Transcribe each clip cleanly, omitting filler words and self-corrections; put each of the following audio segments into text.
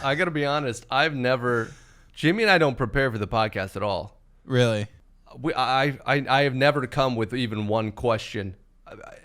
I got to be honest. Jimmy and I don't prepare for the podcast at all. Really? I have never come with even one question.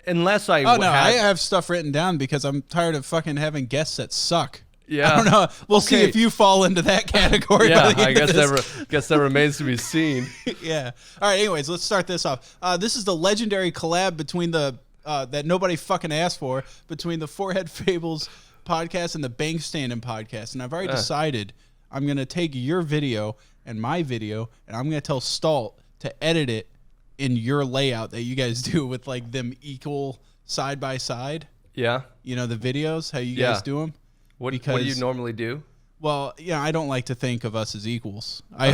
Unless I I have stuff written down because I'm tired of fucking having guests that suck. Yeah. I don't know. We'll see if you fall into that category. Yeah, I guess that remains to be seen. Yeah. All right, anyways, let's start this off. This is the legendary collab between that nobody fucking asked for, between the Forehead Fables podcast and the Bank Standing podcast. And I've already decided I'm going to take your video and my video, and I'm going to tell STALLTT to edit it in your layout that you guys do with like them equal side by side. Yeah. You know, the videos, how you guys do them. What do you normally do? Well, yeah, I don't like to think of us as equals. I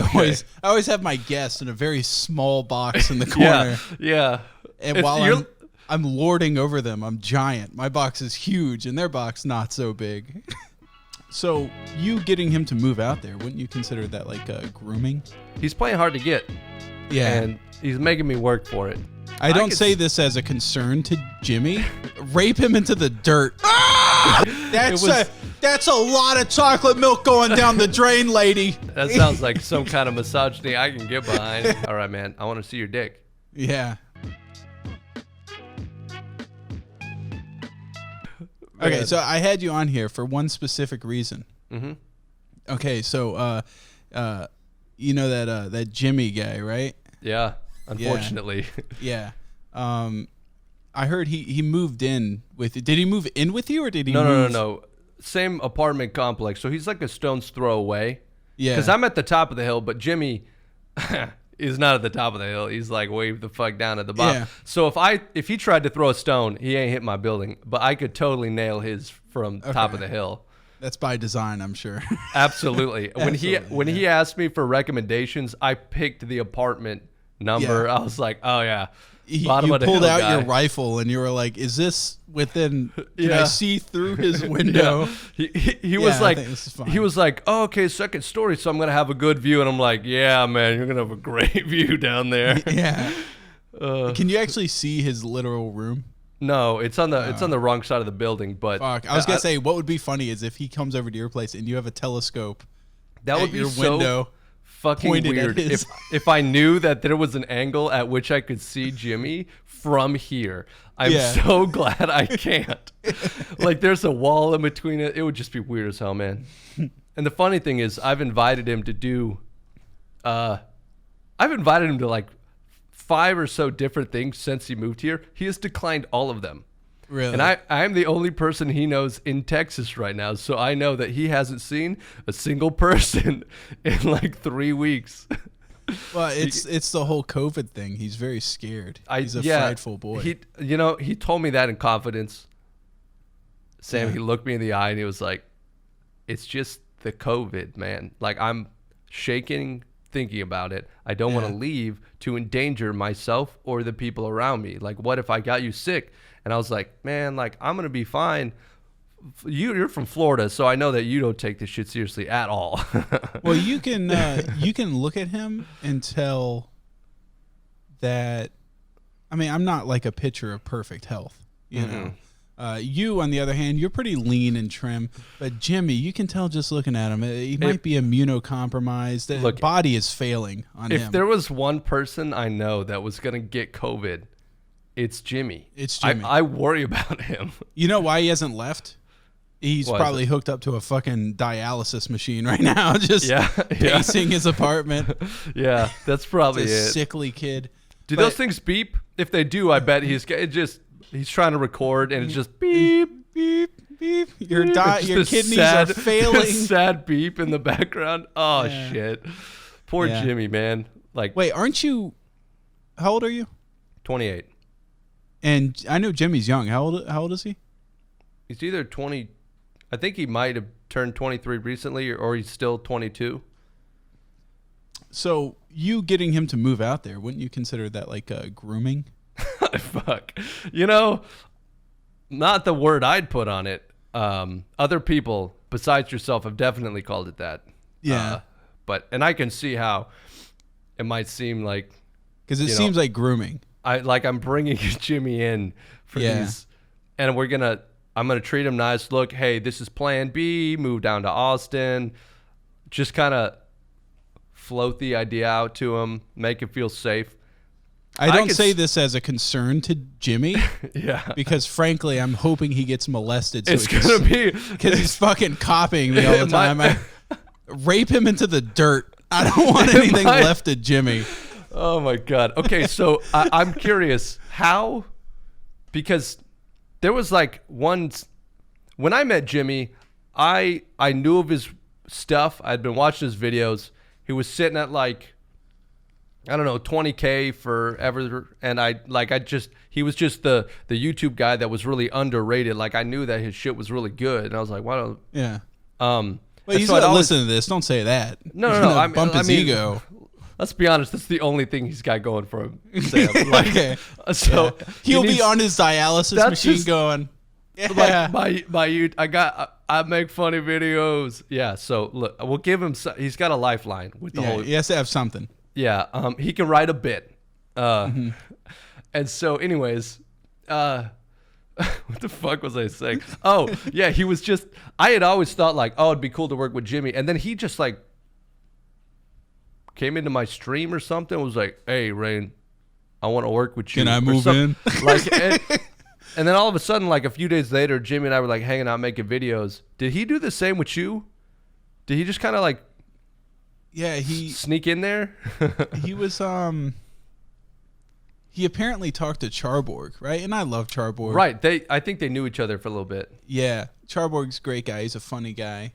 always have my guests in a very small box in the corner. Yeah. And while I'm lording over them, I'm giant. My box is huge and their box not so big. So you getting him to move out there, wouldn't you consider that like grooming? He's playing hard to get. Yeah. And he's making me work for it. I don't say this as a concern to Jimmy. Rape him into the dirt. That's a lot of chocolate milk going down the drain, lady. That sounds like some kind of misogyny I can get behind. All right, man. I want to see your dick. Yeah. Okay, so I had you on here for one specific reason. Mm-hmm. Okay, so you know that Jimmy guy, right? Yeah. Unfortunately. Yeah. I heard he moved in with you. Did he move in with you or did he No. Same apartment complex. So he's like a stone's throw away. Yeah. Because I'm at the top of the hill, but Jimmy is not at the top of the hill. He's like way the fuck down at the bottom. Yeah. So if he tried to throw a stone, he ain't hit my building. But I could totally nail his from top of the hill. That's by design, I'm sure. Absolutely. When he asked me for recommendations, I picked the apartment number. I was like, oh yeah. You pulled out your rifle and you were like, is this within, can I see through his window? He was like, oh, okay, second story, so I'm going to have a good view. And I'm like, yeah, man, you're going to have a great view down there. Yeah. Can you actually see his literal room? No, it's on the wrong side of the building. But fuck, I was going to say, what would be funny is if he comes over to your place and you have a telescope that would be your so window. Fucking weird. If I knew that there was an angle at which I could see Jimmy from here. I'm so glad I can't. Like there's a wall in between it. It would just be weird as hell, man. And the funny thing is I've invited him to like 5 or so different things since he moved here. He has declined all of them. Really? And I'm the only person he knows in Texas right now, so I know that he hasn't seen a single person in like 3 weeks. Well, it's the whole COVID thing. He's very scared. He's a frightful boy. He told me that in confidence. Sam, he looked me in the eye and he was like, it's just the COVID, man. Like I'm shaking thinking about it. I don't want to leave to endanger myself or the people around me. Like, what if I got you sick? And I was like, man, like, I'm going to be fine. You're from Florida, so I know that you don't take this shit seriously at all. Well, you can look at him and tell that, I mean, I'm not like a picture of perfect health, you know. You, on the other hand, you're pretty lean and trim. But Jimmy, you can tell just looking at him, he might be immunocompromised. The body is failing on him. If there was one person I know that was going to get COVID, it's Jimmy. It's Jimmy. I worry about him. You know why he hasn't left? He's probably hooked up to a fucking dialysis machine right now, just pacing his apartment. Yeah, that's probably it. Sickly kid. Do those things beep? If they do, I bet he's trying to record and it's just beep, beep, beep. Your kidneys are failing. Sad beep in the background. Oh, shit. Poor Jimmy, man. Like, wait, aren't you, how old are you? 28. And I know Jimmy's young. How old is he? He's either 20. I think he might have turned 23 recently, or he's still 22. So you getting him to move out there, wouldn't you consider that like grooming? Fuck. You know, not the word I'd put on it. Other people besides yourself have definitely called it that. Yeah. And I can see how it might seem like, because it seems like grooming. I'm bringing Jimmy in for these, and we're gonna I'm going to treat him nice. Look, hey, this is plan B. Move down to Austin. Just kind of float the idea out to him. Make him feel safe. I don't say this as a concern to Jimmy. Yeah. Because frankly, I'm hoping he gets molested. So it's going to be. Because he's fucking copying me all the time. I rape him into the dirt. I don't want anything left of Jimmy. Oh, my God. Okay, so I'm curious. How? Because there was like when I met Jimmy, I knew of his stuff. I'd been watching his videos. He was sitting at like, I don't know, 20K forever. And he was just the YouTube guy that was really underrated. Like I knew that his shit was really good. And I was like, why don't, yeah. But he's not listening to this. Don't say that. No. Bump his ego. Let's be honest. That's the only thing he's got going for him. Sam. Like, okay. So yeah. He'll be on his dialysis machine going, yeah. Like I make funny videos. Yeah. So look, we'll give him. He's got a lifeline with the whole. He has to have something. Yeah. He can write a bit. And so, anyways, what the fuck was I saying? Oh, yeah, he was just, I had always thought like, oh, it'd be cool to work with Jimmy. And then he just like came into my stream or something, was like, hey, Rain, I want to work with you. Can I move in? Like, and then all of a sudden, like a few days later, Jimmy and I were like hanging out making videos. Did he do the same with you? Did he just kind of like sneak in there? He was, he apparently talked to Charborg, right? And I love Charborg. Right. I think they knew each other for a little bit. Yeah. Charborg's a great guy. He's a funny guy.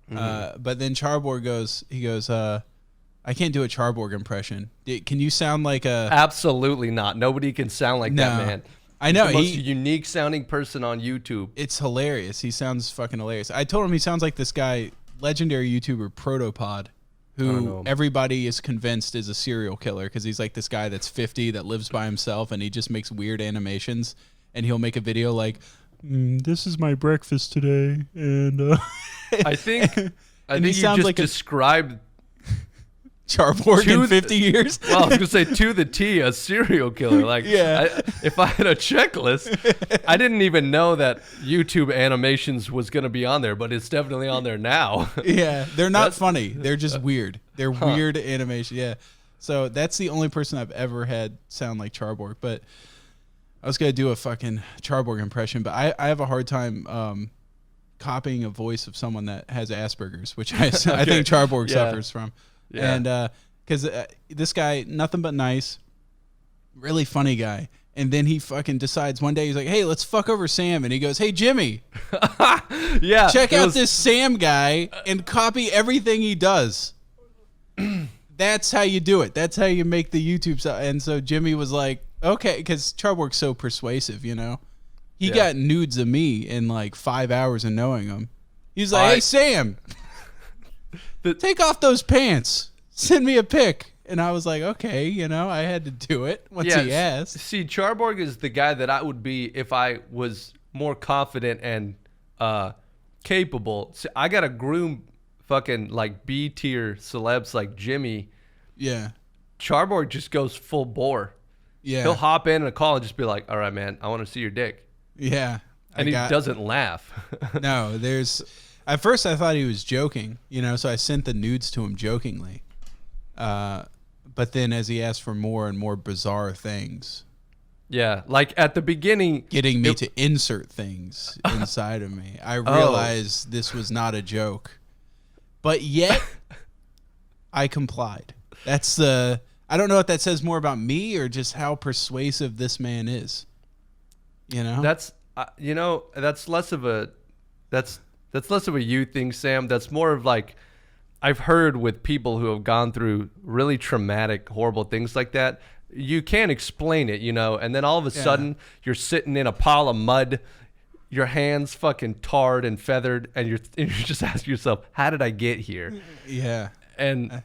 But then Charborg goes, I can't do a Charborg impression. Can you sound like a... Absolutely not. Nobody can sound like that man. I know. He's the most unique sounding person on YouTube. It's hilarious. He sounds fucking hilarious. I told him he sounds like this guy, legendary YouTuber Protopod, who everybody is convinced is a serial killer because he's like this guy that's 50 that lives by himself and he just makes weird animations, and he'll make a video like, this is my breakfast today, and I think you just like described Charborg in 50 years. Well, I was gonna say to the T, a serial killer. Like, if I had a checklist, I didn't even know that YouTube animations was gonna be on there, but it's definitely on there now. Yeah, they're not funny. They're just weird. They're weird animation. Yeah, so that's the only person I've ever had sound like Charborg. But I was gonna do a fucking Charborg impression, but I have a hard time copying a voice of someone that has Asperger's, which I think Charborg suffers from. Yeah. And because this guy, nothing but nice, really funny guy. And then he fucking decides one day, he's like, hey, let's fuck over Sam. And he goes, hey, Jimmy. Check out this Sam guy and copy everything he does. That's how you do it. That's how you make the YouTube stuff. And so Jimmy was like, okay, because Charborg's so persuasive, you know. He got nudes of me in like 5 hours of knowing him. He's like, hey, Sam. Take off those pants. Send me a pic. And I was like, okay, you know, I had to do it once he asked. See, Charborg is the guy that I would be if I was more confident and capable. See, I got a Groom fucking like B tier celebs like Jimmy. Yeah. Charborg just goes full bore. Yeah. He'll hop in a call and just be like, all right, man, I want to see your dick. Yeah. And he doesn't laugh. No, at first I thought he was joking, you know, so I sent the nudes to him jokingly. But then as he asked for more and more bizarre things. Yeah, like at the beginning. Getting me to insert things inside of me. I realized this was not a joke. But yet, I complied. I don't know if that says more about me or just how persuasive this man is. You know? That's less of a you thing, Sam. That's more of like, I've heard with people who have gone through really traumatic, horrible things like that, you can't explain it, you know, and then all of a sudden you're sitting in a pile of mud, your hands fucking tarred and feathered, and you're just asking yourself, how did I get here? Yeah. And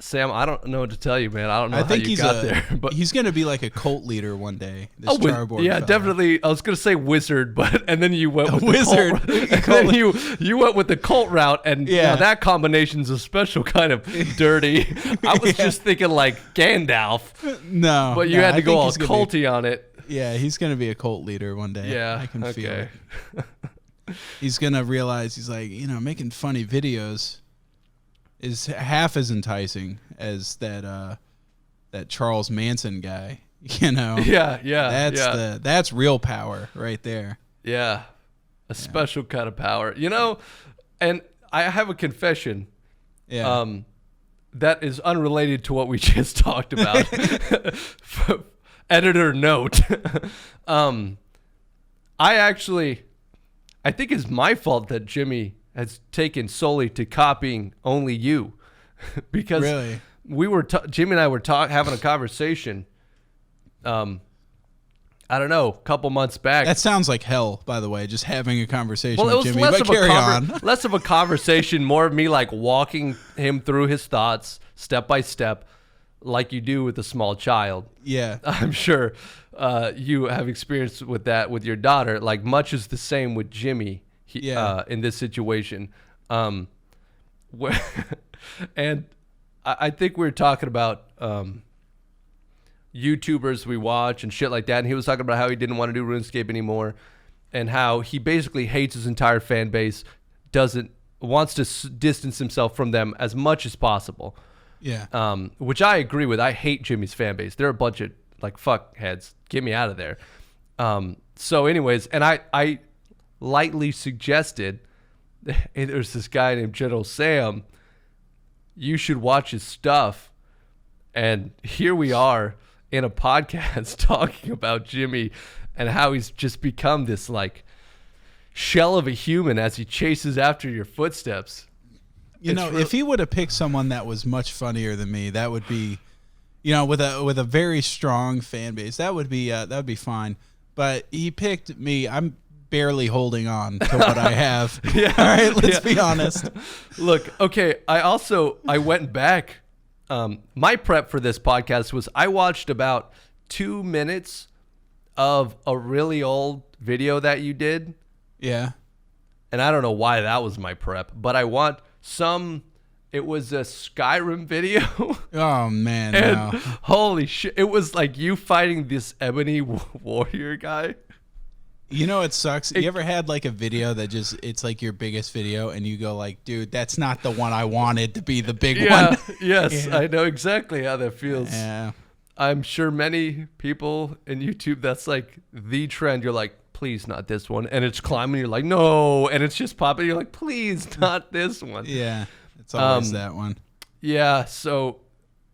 Sam, I don't know what to tell you, man. I don't know how you got there. But he's going to be like a cult leader one day. This Charborg fella. Definitely. I was going to say wizard, and then you went with wizard. The cult, and then you went with the cult route, and that combination's a special kind of dirty. I was just thinking like Gandalf. No. But you had to go all culty on it. Yeah, he's gonna be a cult leader one day. Yeah, I can feel okay. it. He's gonna realize he's like, making funny videos is half as enticing as that Charles Manson guy. Yeah. That's real power right there. Yeah, a special kind of power. And I have a confession. Yeah. That is unrelated to what we just talked about. Editor note. I think it's my fault that Jimmy has taken solely to copying only you, because really? we were Jimmy and I were having a conversation. I don't know, a couple months back. That sounds like hell, by the way, just having a conversation Well, it with was Jimmy. less But of carry on. less of a conversation, more of me like walking him through his thoughts step by step, like you do with a small child. Yeah. I'm sure you have experience with that with your daughter. Like, much is the same with Jimmy in this situation. And I think we were talking about YouTubers we watch and shit like that, and he was talking about how he didn't want to do RuneScape anymore, and how he basically hates his entire fan base, wants to distance himself from them as much as possible. Yeah. Which I agree with. I hate Jimmy's fan base. They're a bunch of like fuckheads. Get me out of there. So anyways, and I lightly suggested, there's this guy named General Sam, you should watch his stuff, and here we are in a podcast talking about Jimmy and how he's just become this like shell of a human as he chases after your footsteps. If he would have picked someone that was much funnier than me, that would be, with a very strong fan base, that would be fine. But he picked me. I'm barely holding on to what I have. Yeah. All right, let's be honest. Look, okay, I went back. My prep for this podcast was I watched about 2 minutes of a really old video that you did. Yeah. And I don't know why that was my prep, but I want it was a Skyrim video. Oh, man. And no. holy shit, it was like you fighting this ebony warrior guy. It sucks. You ever had like a video that it's like your biggest video and you go like, dude, that's not the one I wanted to be the big one. Yes, Yeah. I know exactly how that feels. Yeah. I'm sure many people in YouTube, that's like the trend. You're like, please not this one. And it's climbing. You're like, no. And it's just popping. You're like, please not this one. Yeah. It's always that one. Yeah. So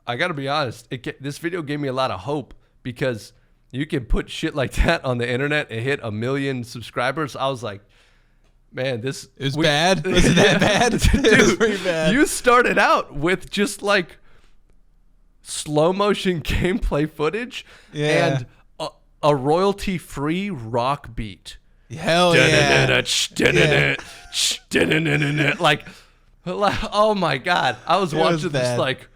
I got to be honest. This video gave me a lot of hope, because you can put shit like that on the internet and hit 1 million subscribers. I was like, man, it was bad. Was it that bad? Dude, it was pretty bad. You started out with just like slow motion gameplay footage and a royalty-free rock beat. Hell yeah. Like, oh my God. I was watching this like,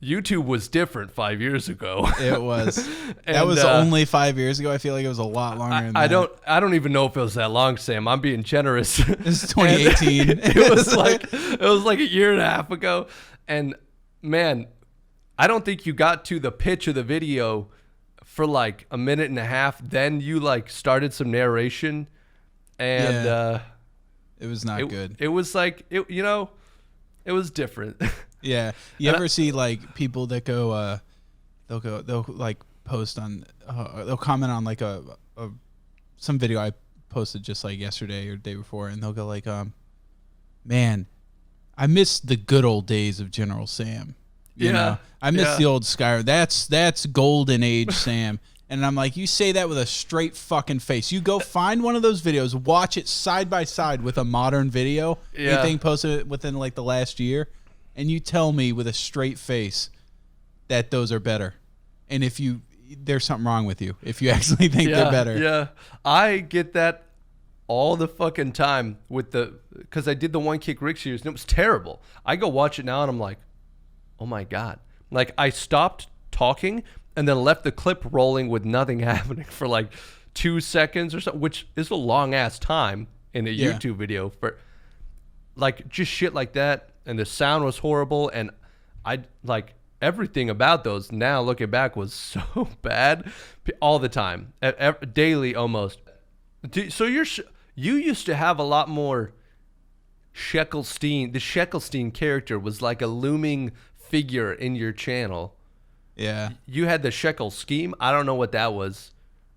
YouTube was different 5 years ago. It was. That was only 5 years ago. I feel like it was a lot longer than that. I don't even know if it was that long, Sam. I'm being generous. This is 2018. It was like a year and a half ago. And man, I don't think you got to the pitch of the video for like a minute and a half. Then you like started some narration, and it was not good. It was like it was different. Yeah. You ever see like people that go, they'll like post on, they'll comment on like some video I posted just like yesterday or the day before, and they'll go like, man, I miss the good old days of General Sam. You know, I miss the old Skyrim. That's golden age Sam. And I'm like, you say that with a straight fucking face. You go find one of those videos, watch it side by side with a modern video, anything posted within like the last year, and you tell me with a straight face that those are better. And there's something wrong with you if you actually think they're better. Yeah, I get that all the fucking time because I did the One Kick Rick series and it was terrible. I go watch it now and I'm like, oh my God. Like, I stopped talking and then left the clip rolling with nothing happening for like 2 seconds or so, which is a long ass time in a YouTube video for like just shit like that. And the sound was horrible. And I like everything about those now looking back was so bad all the time, daily almost. So you used to have a lot more Shekelstein. The Shekelstein character was like a looming figure in your channel. Yeah. You had the Shekelscheme. I don't know what that was,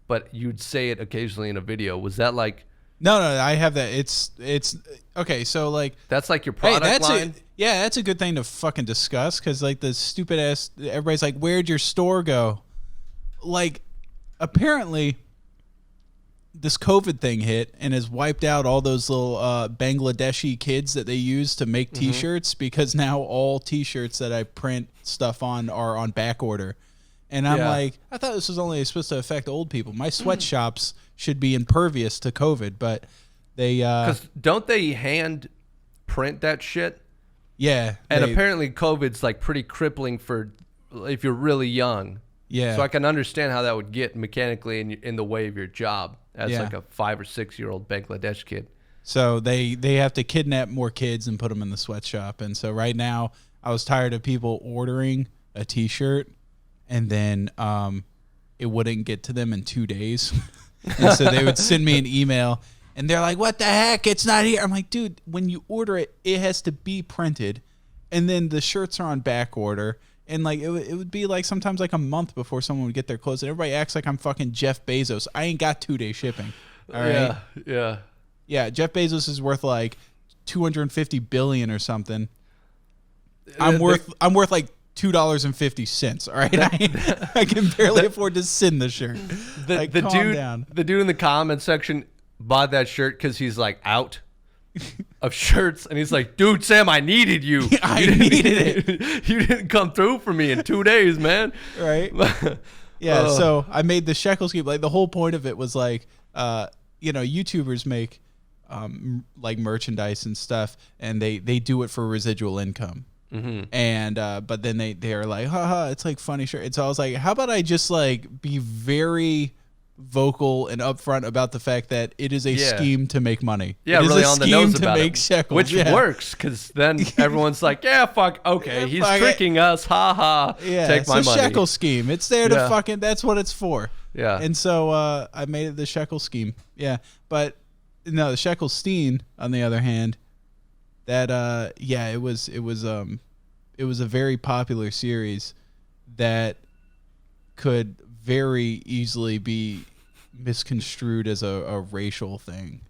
but you'd say it occasionally in a video. Was that like... No, I have that. It's okay. So like that's like your product line. That's a good thing to fucking discuss, because like the stupid ass, everybody's like, where'd your store go? Like, apparently, this COVID thing hit and has wiped out all those little Bangladeshi kids that they use to make T-shirts, because now all T-shirts that I print stuff on are on back order. And I'm like, I thought this was only supposed to affect old people. My sweatshops should be impervious to COVID, but they... Because don't they hand print that shit? Yeah. And apparently COVID's like pretty crippling for if you're really young. Yeah. So I can understand how that would get mechanically in the way of your job as like a 5 or 6 year old Bangladesh kid. So they have to kidnap more kids and put them in the sweatshop. And so right now I was tired of people ordering a T-shirt and then it wouldn't get to them in 2 days. And so they would send me an email and they're like, what the heck? It's not here. I'm like, dude, when you order it, it has to be printed. And then the shirts are on back order. And like it would be like sometimes like a month before someone would get their clothes. And everybody acts like I'm fucking Jeff Bezos. I ain't got 2-day shipping. All right. Yeah. Yeah. Jeff Bezos is worth like $250 billion or something. I'm worth like $2.50. All right. I can barely afford to send the shirt. The dude in the comment section bought that shirt because he's like out of shirts, and he's like, dude, Sam, I needed you. I needed it. You didn't come through for me in 2 days, man. Right. Yeah. So I made the Shekelscheme. Like the whole point of it was like, YouTubers make like merchandise and stuff, and they do it for residual income. Mm-hmm. And but then they're like, haha, it's like funny shirt. And so I was like, how about I just like be very vocal and upfront about the fact that it is a scheme to make money. Yeah, it is really a on the scheme nose to about make it, shekels, which works, because then everyone's like, yeah, fuck, okay, he's tricking us, haha. Yeah, take my money. Shekelscheme. It's there to fucking. That's what it's for. Yeah. And so I made it the Shekelscheme. Yeah, but no, the Shekelstein, on the other hand, that it was a very popular series that could very easily be misconstrued as a racial thing.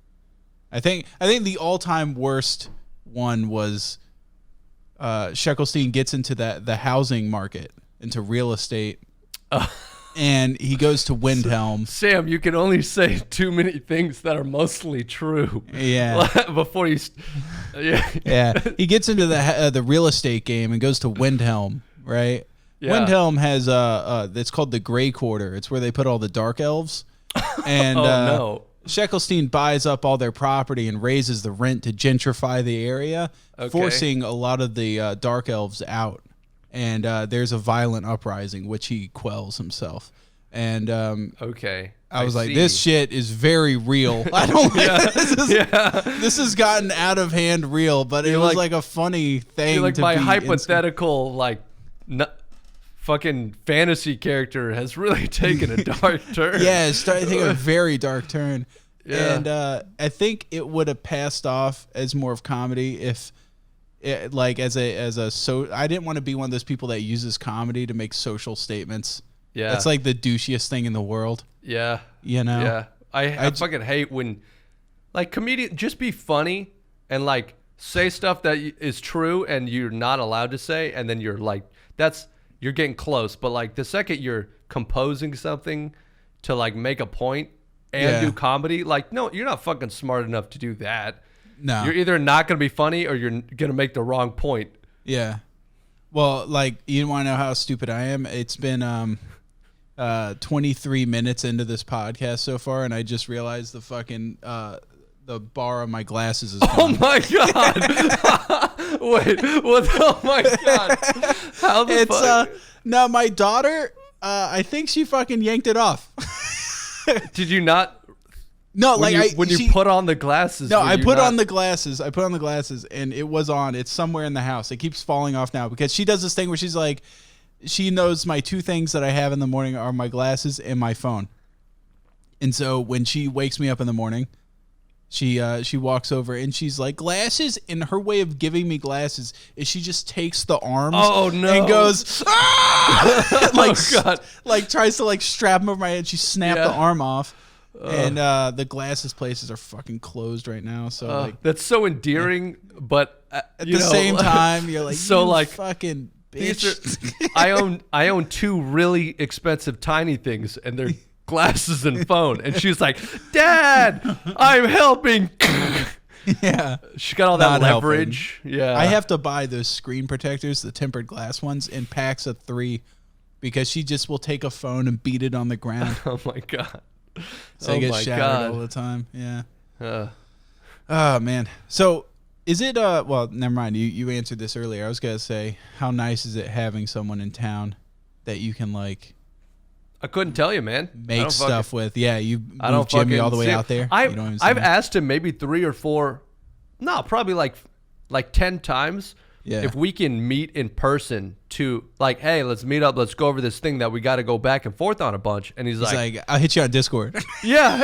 I think the all-time worst one was Shekelstein gets into the housing market, into real estate, and he goes to Windhelm. Sam, you can only say too many things that are mostly true. Yeah. Before you. Yeah. He gets into the real estate game and goes to Windhelm, right? Yeah. Windhelm has it's called the Grey Quarter. It's where they put all the dark elves. And no. Shekelstein buys up all their property and raises the rent to gentrify the area, forcing a lot of the dark elves out. And there's a violent uprising, which he quells himself. And I was like, this shit is very real. I don't like this has gotten out of hand real, but it was like a funny thing. Like my hypothetical fucking fantasy character has really taken a dark turn. Yeah, it's starting to take a very dark turn. Yeah. And I think it would have passed off as more of comedy if it, like I didn't want to be one of those people that uses comedy to make social statements. Yeah. That's like the douchiest thing in the world. Yeah. You know? Yeah. I fucking hate when like comedian just be funny and like say stuff that is true and you're not allowed to say, and then you're like you're getting close, but like the second you're composing something to like make a point and do comedy, like no, you're not fucking smart enough to do that. No. You're either not going to be funny or you're going to make the wrong point. Yeah. Well, like you want to know how stupid I am? It's been 23 minutes into this podcast so far, and I just realized the fucking the bar of my glasses is gone. Oh my god! Wait, what? Oh my god! How the fuck? No, my daughter. I think she fucking yanked it off. Did you not? No, when you put on the glasses. No, I put on the glasses. I put on the glasses, and it was on. It's somewhere in the house. It keeps falling off now because she does this thing where she's like, she knows my two things that I have in the morning are my glasses and my phone. And so when she wakes me up in the morning, she walks over and she's like, glasses? And her way of giving me glasses is she just takes the arms and goes, ah! like, oh, God. Like tries to like strap them over my head. She snapped the arm off. And the glasses places are fucking closed right now. So like, that's so endearing, but at the same time, you're like, so you like fucking bitch. I own two really expensive tiny things, and they're glasses and phone. And she's like, Dad, I'm helping. Yeah, she got all that leverage. Helping. Yeah, I have to buy those screen protectors, the tempered glass ones, in packs of 3, because she just will take a phone and beat it on the ground. Oh my God. So I get shattered all the time. Yeah. Oh man. So is it well, never mind. You answered this earlier. I was gonna say, how nice is it having someone in town that you can like I couldn't tell you, man. Make stuff with. Yeah, you I don't Jimmy all the way out there. I've asked him maybe 3 or 4, no, probably like 10 times. Yeah. If we can meet in person to like, hey, let's meet up. Let's go over this thing that we got to go back and forth on a bunch. And he's like, I'll hit you on Discord. Yeah,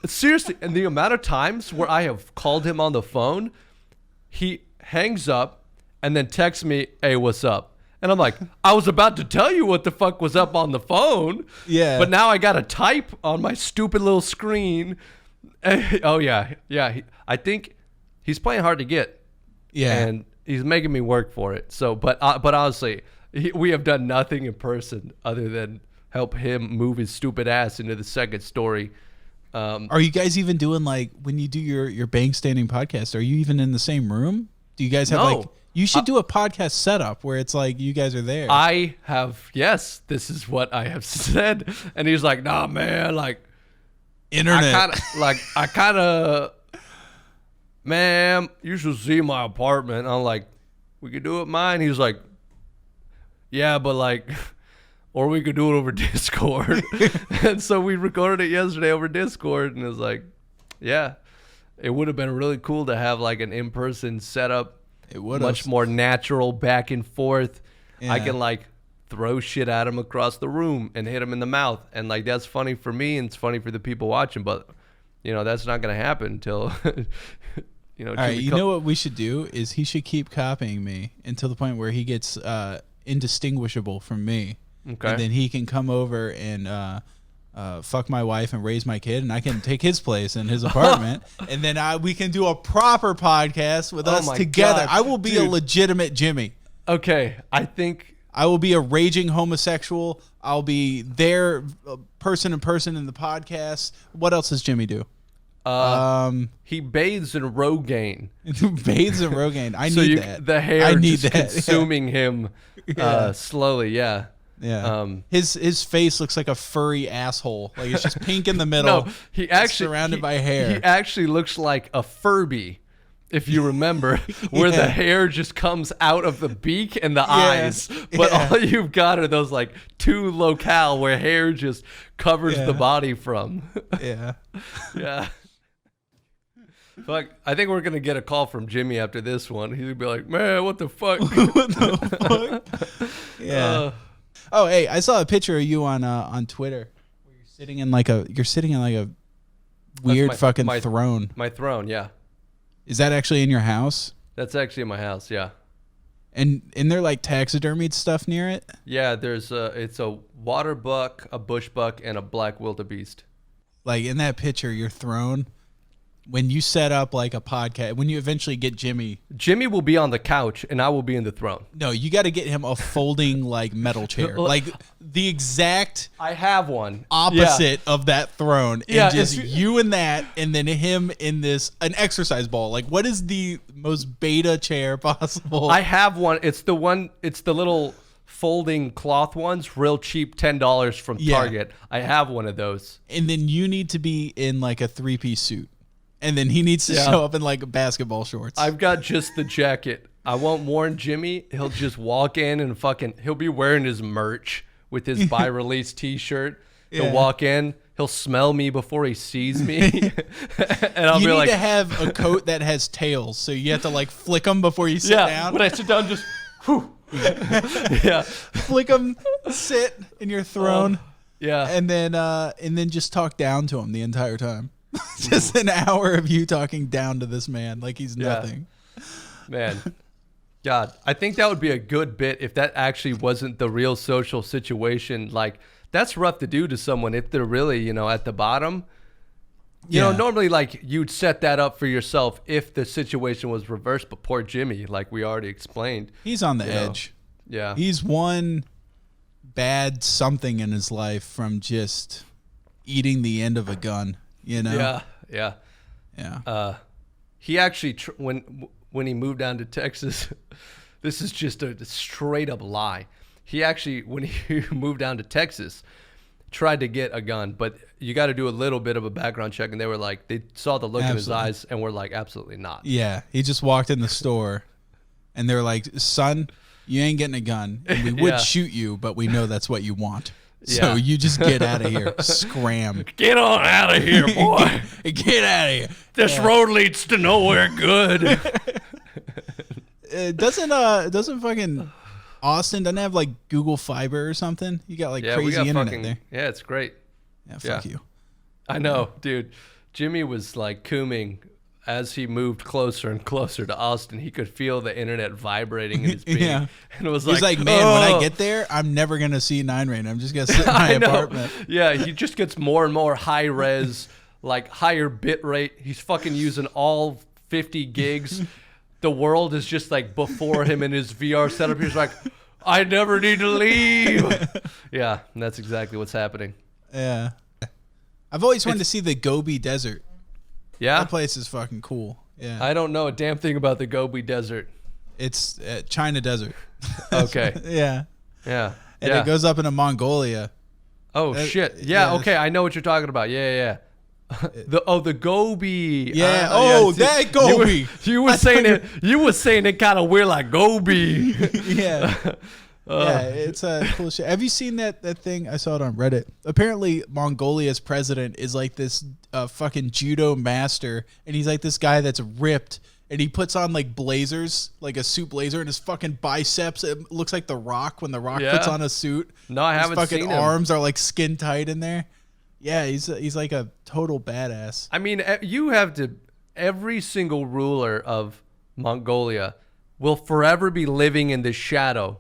seriously. And the amount of times where I have called him on the phone, he hangs up and then texts me, hey, what's up? And I'm like, I was about to tell you what the fuck was up on the phone. Yeah. But now I got to type on my stupid little screen. Oh, yeah. Yeah. I think he's playing hard to get. Yeah. And he's making me work for it. So, but honestly, we have done nothing in person other than help him move his stupid ass into the second story. Are you guys even doing like when you do your bank standing podcast? Are you even in the same room? Do you guys have like? You should do a podcast setup where it's like you guys are there. I have, yes. This is what I have said, and he's like, "Nah, man, like internet, I kind of." Man, you should see my apartment. I'm like, we could do it mine. He's like, yeah, but like, or we could do it over Discord. And so we recorded it yesterday over Discord, and it was like, yeah, it would have been really cool to have like an in-person setup. It would much more natural, back and forth. Yeah. I can like throw shit at him across the room and hit him in the mouth, and like that's funny for me and it's funny for the people watching, but you know that's not gonna happen until. You know, all right, you know what we should do is he should keep copying me until the point where he gets indistinguishable from me. Okay. And then he can come over and fuck my wife and raise my kid, and I can take his place in his apartment, and then we can do a proper podcast with us together. God. I will be a legitimate Jimmy. Okay, I think I will be a raging homosexual. I'll be there, person in the podcast. What else does Jimmy do? He bathes in Rogaine. Bathes in Rogaine. I need that. The hair just consuming him slowly. Yeah. Yeah. His face looks like a furry asshole. Like it's just pink in the middle. No, he actually surrounded by hair. He actually looks like a Furby, if you remember, where the hair just comes out of the beak and the eyes. But all you've got are those like 2 locale where hair just covers the body from. Yeah. Yeah. Fuck, I think we're going to get a call from Jimmy after this one. He's going to be like, man, what the fuck? What the fuck? Yeah. Oh, hey, I saw a picture of you on Twitter where you're sitting in like a weird fucking throne. My throne, yeah. Is that actually in your house? That's actually in my house, yeah. And there like taxidermied stuff near it? Yeah, it's a water buck, a bush buck, and a black wildebeest. Like in that picture, your throne, when you set up like a podcast, when you eventually get Jimmy will be on the couch and I will be in the throne. No, you got to get him a folding like metal chair, like the exact. I have one opposite of that throne, and just you in that, and then him in an exercise ball. Like, what is the most beta chair possible? I have one. It's the little folding cloth ones, real cheap, $10 from Target. I have one of those. And then you need to be in like a 3-piece suit. And then he needs to show up in like basketball shorts. I've got just the jacket. I won't warn Jimmy. He'll just walk in and he'll be wearing his merch with his by-release t-shirt. He'll walk in. He'll smell me before he sees me. And I'll be like, you need to have a coat that has tails. So you have to like flick them before you sit down. When I sit down, just Yeah. Flick him, sit in your throne. Yeah. And then just talk down to him the entire time. Just an hour of you talking down to this man like he's nothing. Man. God, I think that would be a good bit if that actually wasn't the real social situation. Like, that's rough to do to someone if they're really, at the bottom. You know, normally, like, you'd set that up for yourself if the situation was reversed. But poor Jimmy, like we already explained. He's on the edge. Yeah. He's one bad something in his life from just eating the end of a gun, Yeah. Yeah. He actually, when he moved down to Texas, this is just a straight up lie. He actually, when he moved down to Texas, tried to get a gun, but you got to do a little bit of a background check. And they were like, they saw the look in his eyes and were like, absolutely not. Yeah. He just walked in the store and they were like, son, you ain't getting a gun. And we would shoot you, but we know that's what you want. So you just get out of here. Scram. Get on out of here, boy. Get out of here. This road leads to nowhere good. Doesn't fucking Austin doesn't have like Google Fiber or something? You got like crazy internet there. Yeah, it's great. Yeah, fuck you. I know, dude. Jimmy was like cooming as he moved closer and closer to Austin. He could feel the internet vibrating in his being. And it was He's like, man, when I get there, I'm never going to see 9 rain. I'm just going to sit in my apartment. Yeah, he just gets more and more high res, like higher bit rate. He's fucking using all 50 gigs. The world is just like before him in his VR setup. He's like, I never need to leave. Yeah, and that's exactly what's happening. Yeah. I've always wanted to see the Gobi Desert. Yeah? That place is fucking cool. Yeah. I don't know a damn thing about the Gobi Desert. It's China Desert. Okay. Yeah. Yeah. And it goes up into Mongolia. Oh, shit. Yeah, okay. I know what you're talking about. Yeah. The Gobi. Yeah. That Gobi. You were saying it kind of weird, like Gobi. Yeah. Yeah, it's a cool shit. Have you seen that thing? I saw it on Reddit. Apparently, Mongolia's president is like this fucking judo master, and he's like this guy that's ripped, and he puts on like blazers, like a suit blazer, and his fucking biceps, it looks like The Rock when The Rock puts on a suit. No, I haven't seen him. His fucking arms are like skin tight in there. Yeah, he's like a total badass. I mean, you have to. Every single ruler of Mongolia will forever be living in the shadow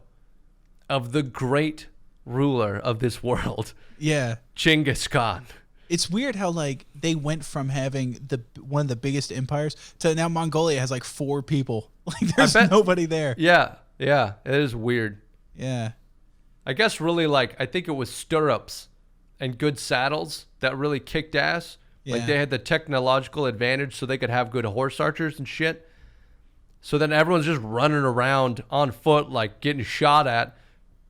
of the great ruler of this world. Yeah. Genghis Khan. It's weird how like they went from having one of the biggest empires to now Mongolia has like 4 people. Like there's nobody there. Yeah. It is weird. Yeah. I guess really like I think it was stirrups and good saddles that really kicked ass. Yeah. Like they had the technological advantage so they could have good horse archers and shit. So then everyone's just running around on foot like getting shot at,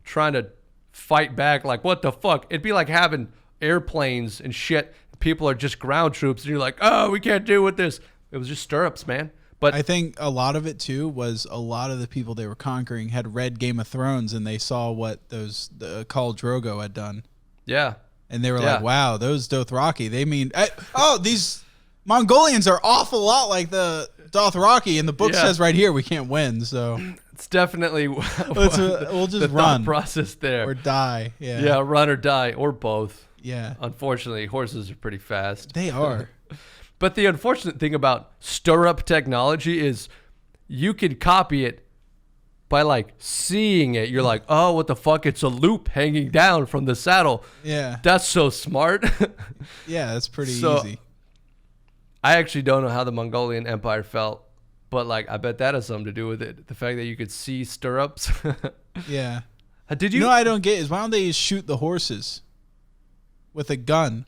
trying to fight back. Like, what the fuck? It'd be like having airplanes and shit. People are just ground troops, and you're like, oh, we can't deal with this. It was just stirrups, man. But I think a lot of it, too, was a lot of the people they were conquering had read Game of Thrones, and they saw what the Khal Drogo had done. Yeah. And they were like, wow, those Dothraki, they mean... these Mongolians are awful lot like the Dothraki, and the book says right here we can't win, so... It's definitely we'll just run thought process there or die. Yeah, run or die or both. Yeah, unfortunately, horses are pretty fast. They are. But the unfortunate thing about stirrup technology is you can copy it by like seeing it. You're like, oh, what the fuck? It's a loop hanging down from the saddle. Yeah, that's so smart. Yeah, that's pretty easy. I actually don't know how the Mongolian Empire felt. But, like, I bet that has something to do with it. The fact that you could see stirrups. Yeah. Did you? No, I don't get is why don't they just shoot the horses with a gun?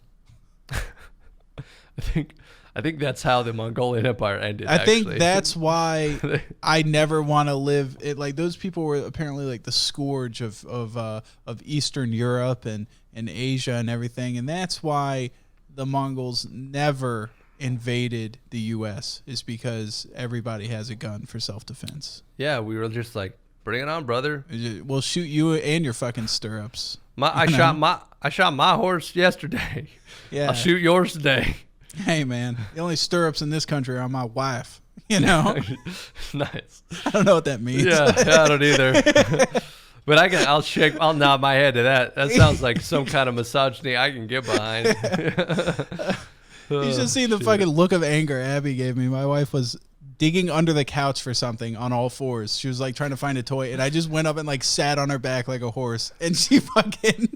I think that's how the Mongolian Empire ended. I think that's why I never want to live it. Like those people were apparently like the scourge of Eastern Europe and Asia and everything, and that's why the Mongols never invaded the U.S. is because everybody has a gun for self-defense. Yeah, we were just like, bring it on, brother. We'll shoot you and your fucking stirrups. I shot my horse yesterday. Yeah, I'll shoot yours today. Hey man, the only stirrups in this country are my wife. You know? Nice. I don't know what that means. Yeah, I don't either. But I'll nod my head to that. That sounds like some kind of misogyny I can get behind. You should see the fucking look of anger Abby gave me. My wife was digging under the couch for something on all fours. She was like trying to find a toy, and I just went up and like sat on her back like a horse, and she fucking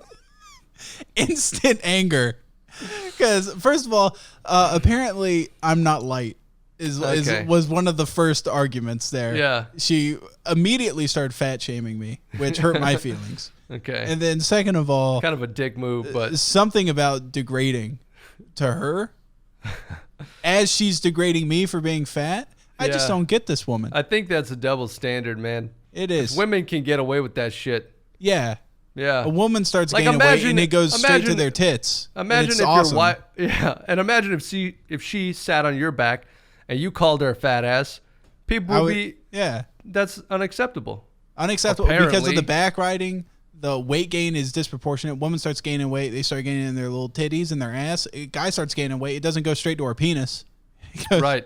instant anger. Because first of all, apparently I'm not light. Was one of the first arguments there. Yeah. She immediately started fat shaming me, which hurt my feelings. Okay. And then second of all, kind of a dick move, but something about degrading to her as she's degrading me for being fat. I just don't get this woman. I think that's a double standard, man. It is. Women can get away with that shit. Yeah. Yeah. A woman starts gaining weight and it goes straight to their tits. Imagine if awesome. your wife, and imagine if she sat on your back and you called her a fat ass, people would be, that's unacceptable. Unacceptable because of the back riding. The weight gain is disproportionate. Woman starts gaining weight. They start gaining in their little titties and their ass. A guy starts gaining weight. It doesn't go straight to her penis. Right.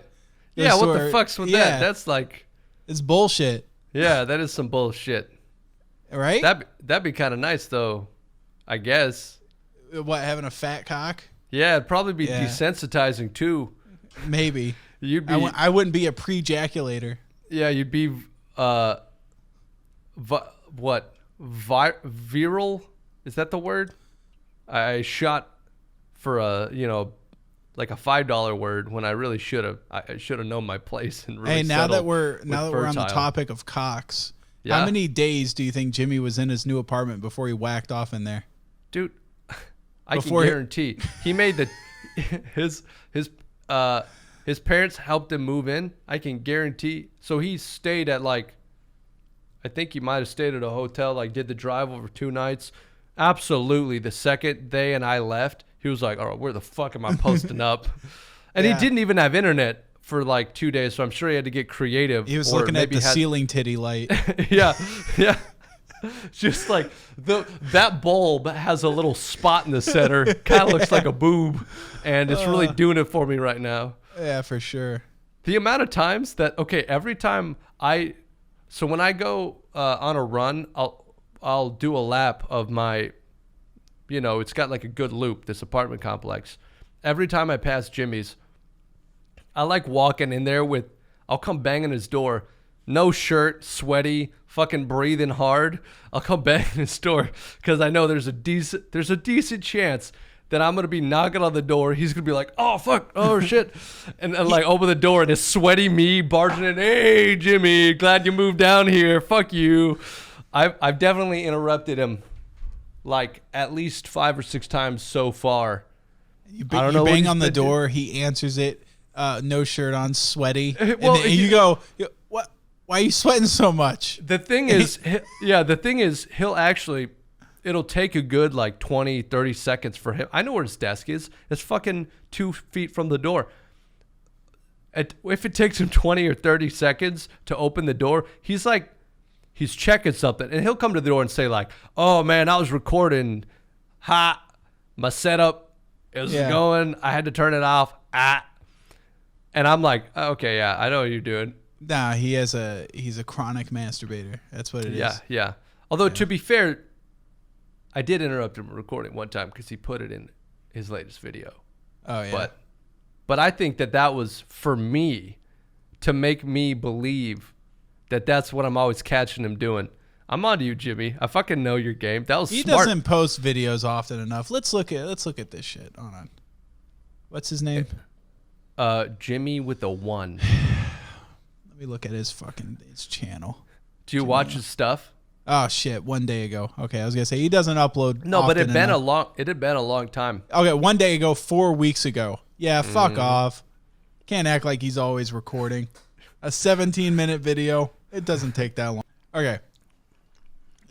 Yeah, what the fuck's with that? That's like... It's bullshit. Yeah, that is some bullshit. Right? That'd be kind of nice, though, I guess. What, having a fat cock? Yeah, it'd probably be desensitizing, too. Maybe. You'd be... I wouldn't be a pre-jaculator. Yeah, you'd be... viral? Is that the word? I shot for like a $5 word when I really should have. I should have known my place and really. Hey, now that we're on the topic of cocks, how many days do you think Jimmy was in his new apartment before he whacked off in there? Dude, I can guarantee he made his parents helped him move in. I can guarantee. So he stayed at I think he might have stayed at a hotel, did the drive over 2 nights. Absolutely. The second day and I left, he was like, all right, where the fuck am I posting up? And he didn't even have internet for 2 days, so I'm sure he had to get creative. He was looking at the ceiling titty light. Yeah. Just that bulb has a little spot in the center. Kind of looks like a boob. And it's really doing it for me right now. Yeah, for sure. The amount of times that, every time so when I go on a run, I'll do a lap of my, it's got a good loop, this apartment complex. Every time I pass Jimmy's, I like walking in there I'll come banging his door, no shirt, sweaty, fucking breathing hard. I'll come banging his door because I know there's a decent chance that I'm going to be knocking on the door. He's going to be like, oh, fuck, oh, shit. And open the door, and it's sweaty me barging in. Hey, Jimmy, glad you moved down here. Fuck you. I've definitely interrupted him at least 5 or 6 times so far. You bang on the door. He answers it, no shirt on, sweaty. Well, and you go, what? Why are you sweating so much? The thing is, he'll actually... It'll take a good 20, 30 seconds for him. I know where his desk is. It's fucking 2 feet from the door. If it takes him 20 or 30 seconds to open the door, he's checking something. And he'll come to the door and say oh, man, I was recording. My setup is going. I had to turn it off. And I'm like, okay, yeah, I know what you're doing. Nah, he's a chronic masturbator. That's what it is. Yeah. Although, to be fair... I did interrupt him recording one time because he put it in his latest video. Oh, yeah. But I think that was for me to make me believe that that's what I'm always catching him doing. I'm on to you, Jimmy. I fucking know your game. That was smart. He doesn't post videos often enough. Let's look at this shit. Hold on. What's his name? Jimmy with a 1. Let me look at his channel. Do you watch his stuff? Oh shit! 1 day ago. Okay, I was gonna say he doesn't upload. No, but it had been a long time. Okay, 1 day ago, 4 weeks ago. Yeah, fuck off. Can't act like he's always recording. A 17-minute video. It doesn't take that long. Okay.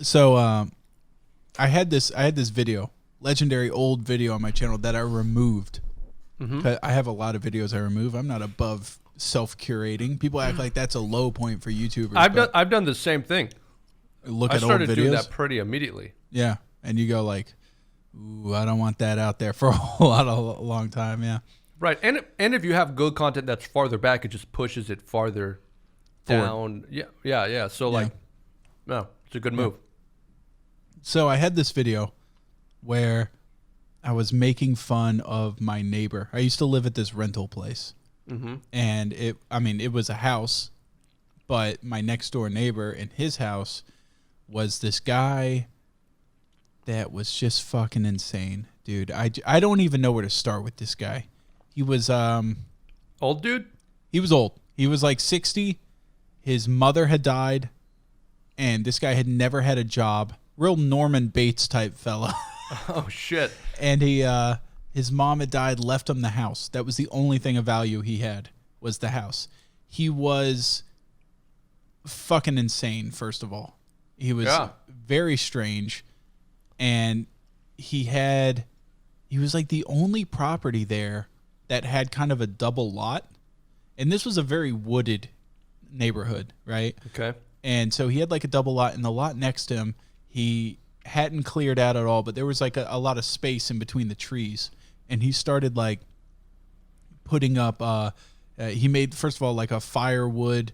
So I had this video, legendary old video on my channel that I removed. I have a lot of videos I remove. I'm not above self-curating. People act like that's a low point for YouTubers. I've done the same thing. I started doing that pretty immediately. Yeah, and you go ooh, I don't want that out there for a long time. Yeah. Right, and if you have good content that's farther back, it just pushes it farther down. Yeah. So like, no, it's a good move. So I had this video where I was making fun of my neighbor. I used to live at this rental place, and it was a house, but my next door neighbor in his house was this guy that was just fucking insane, dude. I don't even know where to start with this guy. He was old dude. He was old. He was like 60. His mother had died, and this guy had never had a job. Real Norman Bates type fella. Oh shit. And his mom had died, left him the house. That was the only thing of value he had, was the house. He was fucking insane, first of all. He was very strange, and he was like the only property there that had kind of a double lot. And this was a very wooded neighborhood, right? Okay. And so he had like a double lot, and the lot next to him, he hadn't cleared out at all, but there was like a lot of space in between the trees. And he started like putting up, he made, first of all, like a firewood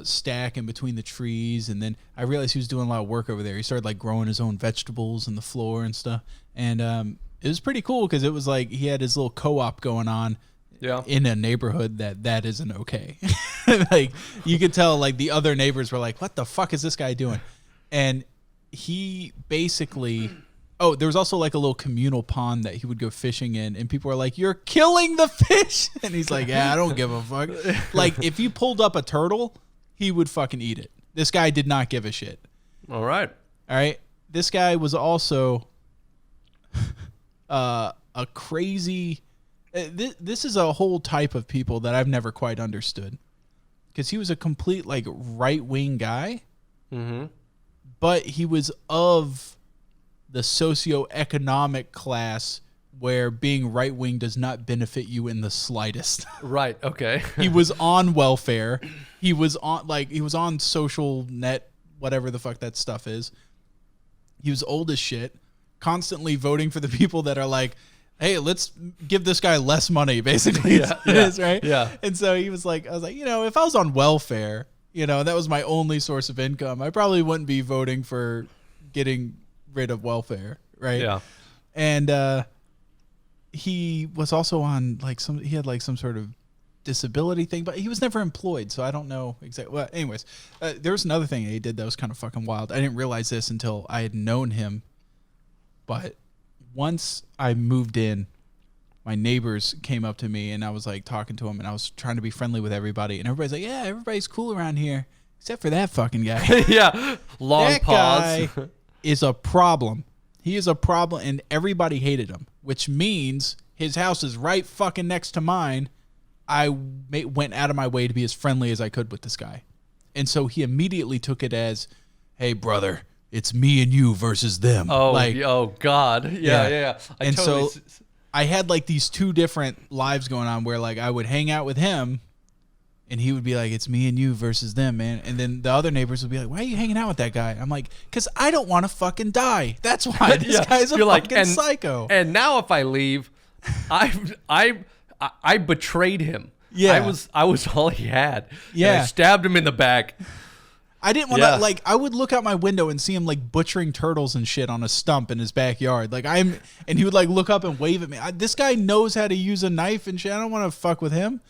stack in between the trees. And then I realized he was doing a lot of work over there. He started like growing his own vegetables in the floor and stuff. And it was pretty cool because it was like he had his little co-op going on in a neighborhood that isn't okay. Like you could tell like the other neighbors were like, what the fuck is this guy doing? And he basically, there was also like a little communal pond that he would go fishing in, and people were like, you're killing the fish. And he's like, yeah, I don't give a fuck. Like if you pulled up a turtle, he would fucking eat it. This guy did not give a shit. All right. This guy was also a crazy, this is a whole type of people that I've never quite understood, because he was a complete like right-wing guy. But he was of the socioeconomic class where being right-wing does not benefit you in the slightest. Right. Okay. He was on welfare. He was on social net, whatever the fuck that stuff is. He was old as shit, constantly voting for the people that are like, hey, let's give this guy less money, basically. Right? Yeah. And so he was like, I was like, if I was on welfare, that was my only source of income, I probably wouldn't be voting for getting rid of welfare, right? Yeah. And he was also on he had like some sort of disability thing, but he was never employed, so I don't know exactly. Well, anyways, there was another thing he did that was kind of fucking wild. I didn't realize this until I had known him, but once I moved in, my neighbors came up to me, and I was like talking to him, and I was trying to be friendly with everybody, and everybody's like, yeah, everybody's cool around here except for that fucking guy. Yeah. Long that pause. Guy is a problem. He is a problem, and everybody hated him, which means his house is right fucking next to mine. I went out of my way to be as friendly as I could with this guy. And so he immediately took it as, hey, brother, it's me and you versus them. Oh, God. Yeah. So I had like these two different lives going on where like I would hang out with him, and he would be like, it's me and you versus them, man. And then the other neighbors would be like, why are you hanging out with that guy? I'm like, because I don't want to fucking die. That's why. This guy's a fucking psycho. And now if I leave, I betrayed him. Yeah. I was all he had. Yeah. And I stabbed him in the back. I didn't want to, I would look out my window and see him like butchering turtles and shit on a stump in his backyard. And he would like look up and wave at me. This guy knows how to use a knife and shit. I don't want to fuck with him.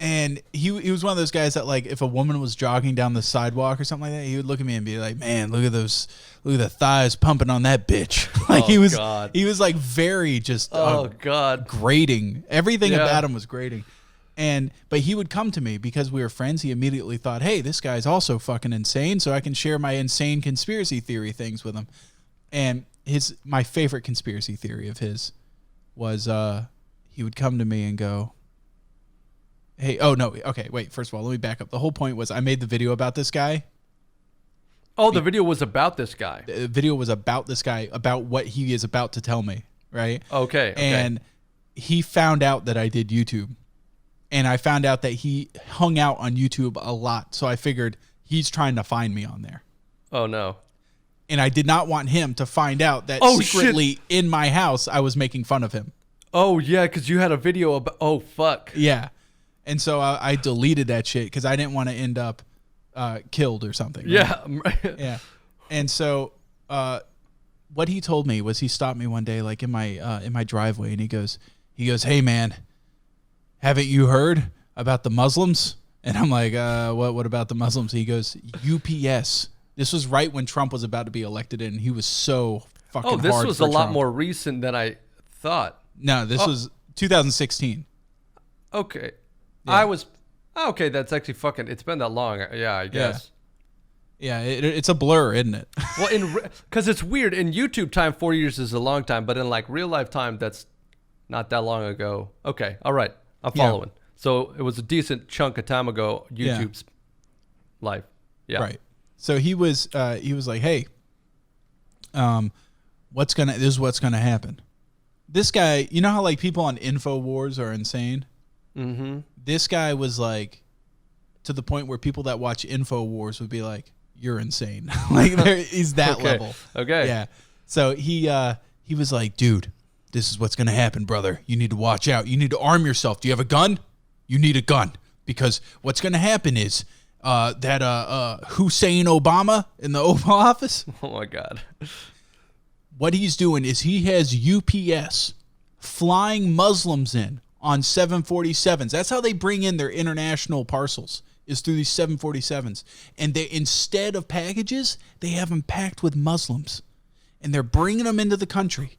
And he was one of those guys that like if a woman was jogging down the sidewalk or something like that, he would look at me and be like, man, look at the thighs pumping on that bitch. He was like very just grating. Everything about him was grating. But he would come to me because we were friends. He immediately thought, hey, this guy's also fucking insane, so I can share my insane conspiracy theory things with him. And my favorite conspiracy theory of his was he would come to me and go, hey, wait, first of all, let me back up. The whole point was I made the video about this guy. Oh, the video was about this guy. The video was about this guy, about what he is about to tell me, right? Okay. And he found out that I did YouTube. And I found out that he hung out on YouTube a lot. So I figured he's trying to find me on there. Oh, no. And I did not want him to find out that secretly in my house I was making fun of him. Oh yeah, because you had a video about. Oh fuck. Yeah. And so I deleted that shit because I didn't want to end up killed or something. Right? Yeah. Yeah. And so what he told me was he stopped me one day like in my driveway and he goes, "Hey man, haven't you heard about the Muslims?" And I'm like, what about the Muslims? He goes, UPS. This was right when Trump was about to be elected in. He was so fucking hard. Oh, this was a lot Trump. more recent than I thought. No, this was 2016. Okay. Yeah. Okay, that's actually fucking, it's been that long. Yeah, I guess. Yeah, it's a blur, isn't it? Well, because it's weird. In YouTube time, 4 years is a long time, but in like real life time, that's not that long ago. Okay, all right. I'm following. So it was a decent chunk of time ago, YouTube's life. Yeah. Right. So he was like, "Hey, this is what's gonna happen." This guy, you know how like people on InfoWars are insane? Mm-hmm. This guy was like to the point where people that watch InfoWars would be like, "You're insane." Like he's that level. Okay. Yeah. So he was like, "Dude, this is what's gonna happen, brother. You need to watch out. You need to arm yourself. Do you have a gun? You need a gun because what's gonna happen is that Hussein Obama in the Oval Office." Oh my God. What he's doing is he has UPS flying Muslims in on 747s. That's how they bring in their international parcels, is through these 747s. And they, instead of packages, they have them packed with Muslims. And they're bringing them into the country,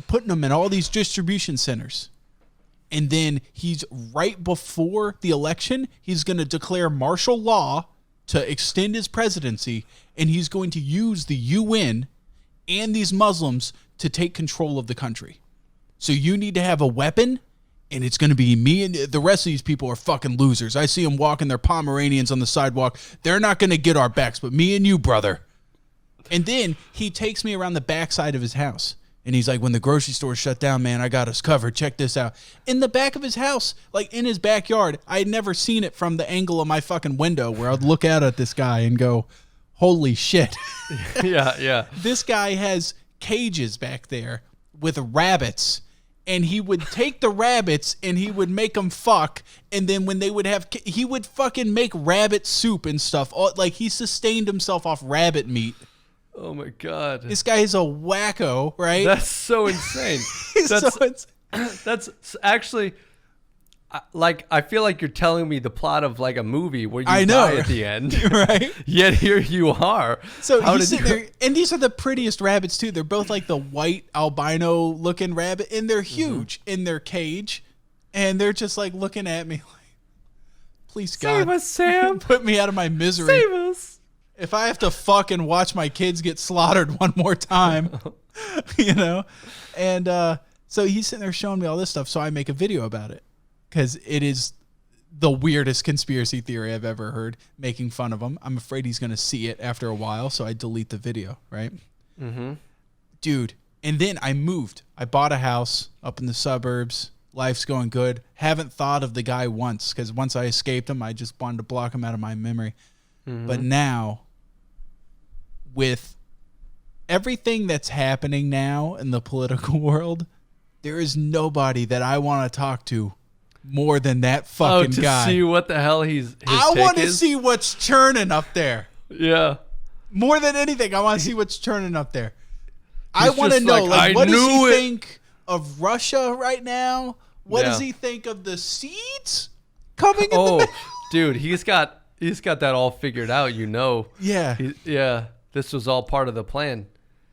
putting them in all these distribution centers. And then he's right before the election, he's going to declare martial law to extend his presidency. And he's going to use the UN and these Muslims to take control of the country. So you need to have a weapon, and it's going to be me, and the rest of these people are fucking losers. I see them walking their Pomeranians on the sidewalk. They're not going to get our backs, but me and you, brother. And then he takes me around the backside of his house. And he's like, "When the grocery store shut down, man, I got us covered. Check this out." In the back of his house, like in his backyard, I had never seen it from the angle of my fucking window where I'd look out at this guy and go, "Holy shit." Yeah. This guy has cages back there with rabbits, and he would take the rabbits and he would make them fuck, and then when they would have, he would fucking make rabbit soup and stuff. Like he sustained himself off rabbit meat. Oh my God. This guy is a wacko, right? That's so insane. That's actually, like, I feel like you're telling me the plot of like a movie where you die at the end. Right? Yet here you are. So he's sitting there, and these are the prettiest rabbits too. They're both like the white albino looking rabbit, and they're huge in their cage, and they're just like looking at me like, "Please God, Save us, Sam. put me out of my misery. Save us." If I have to fucking watch my kids get slaughtered one more time," you know? And so he's sitting there showing me all this stuff, so I make a video about it because it is the weirdest conspiracy theory I've ever heard, making fun of him. I'm afraid he's going to see it after a while, so I delete the video, right? Mm-hmm. Dude, and then I moved. I bought a house up in the suburbs. Life's going good. Haven't thought of the guy once because once I escaped him, I just wanted to block him out of my memory. Mm-hmm. But now, with everything that's happening now in the political world, there is nobody that I want to talk to more than that fucking guy. To see what the hell his I want to is? see what's churning up there. Yeah. More than anything, I want to see what's churning up there. I want to just know, like, what does he it. think of Russia right now? What does he think of the seeds coming in the mail? Dude, he's got that all figured out, you know. Yeah. Yeah. This was all part of the plan.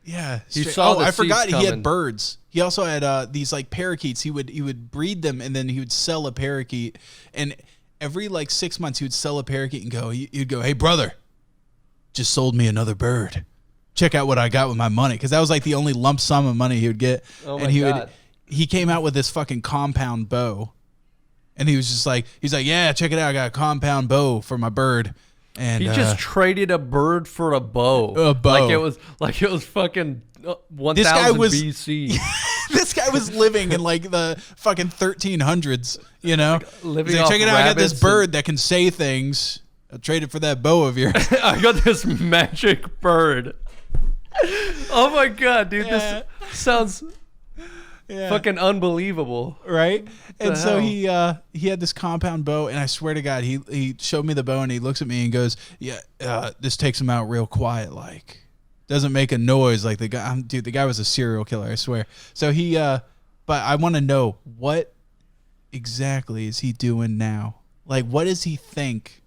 Yeah. He saw the I forgot seeds he had coming. birds. He also had these like parakeets. He would breed them, and then he would sell a parakeet. And every like 6 months he would sell a parakeet and go, he'd go, "Hey brother, just sold me another bird. Check out what I got with my money." Because that was like the only lump sum of money he would get. Oh my and God. He came out with this fucking compound bow. And he was just like, "Yeah, check it out. I got a compound bow for my bird." And He just traded a bird for a bow. A bow. Like it was fucking 1000 This guy was- BC. This guy was living in like the fucking 1300s, you know? living He's like, off "Check it out. I got this rabbits bird that can say things. I'll trade it for that bow of yours." I got this magic bird. Oh my God, dude. Yeah. This sounds Yeah. Fucking unbelievable. Right? And so hell? he had this compound bow, and I swear to God, he showed me the bow, and he looks at me and goes, "Yeah, this takes him out real quiet, like doesn't make a noise like the guy." Dude, the guy was a serial killer, I swear. So but I want to know, what exactly is he doing now? Like, what does he think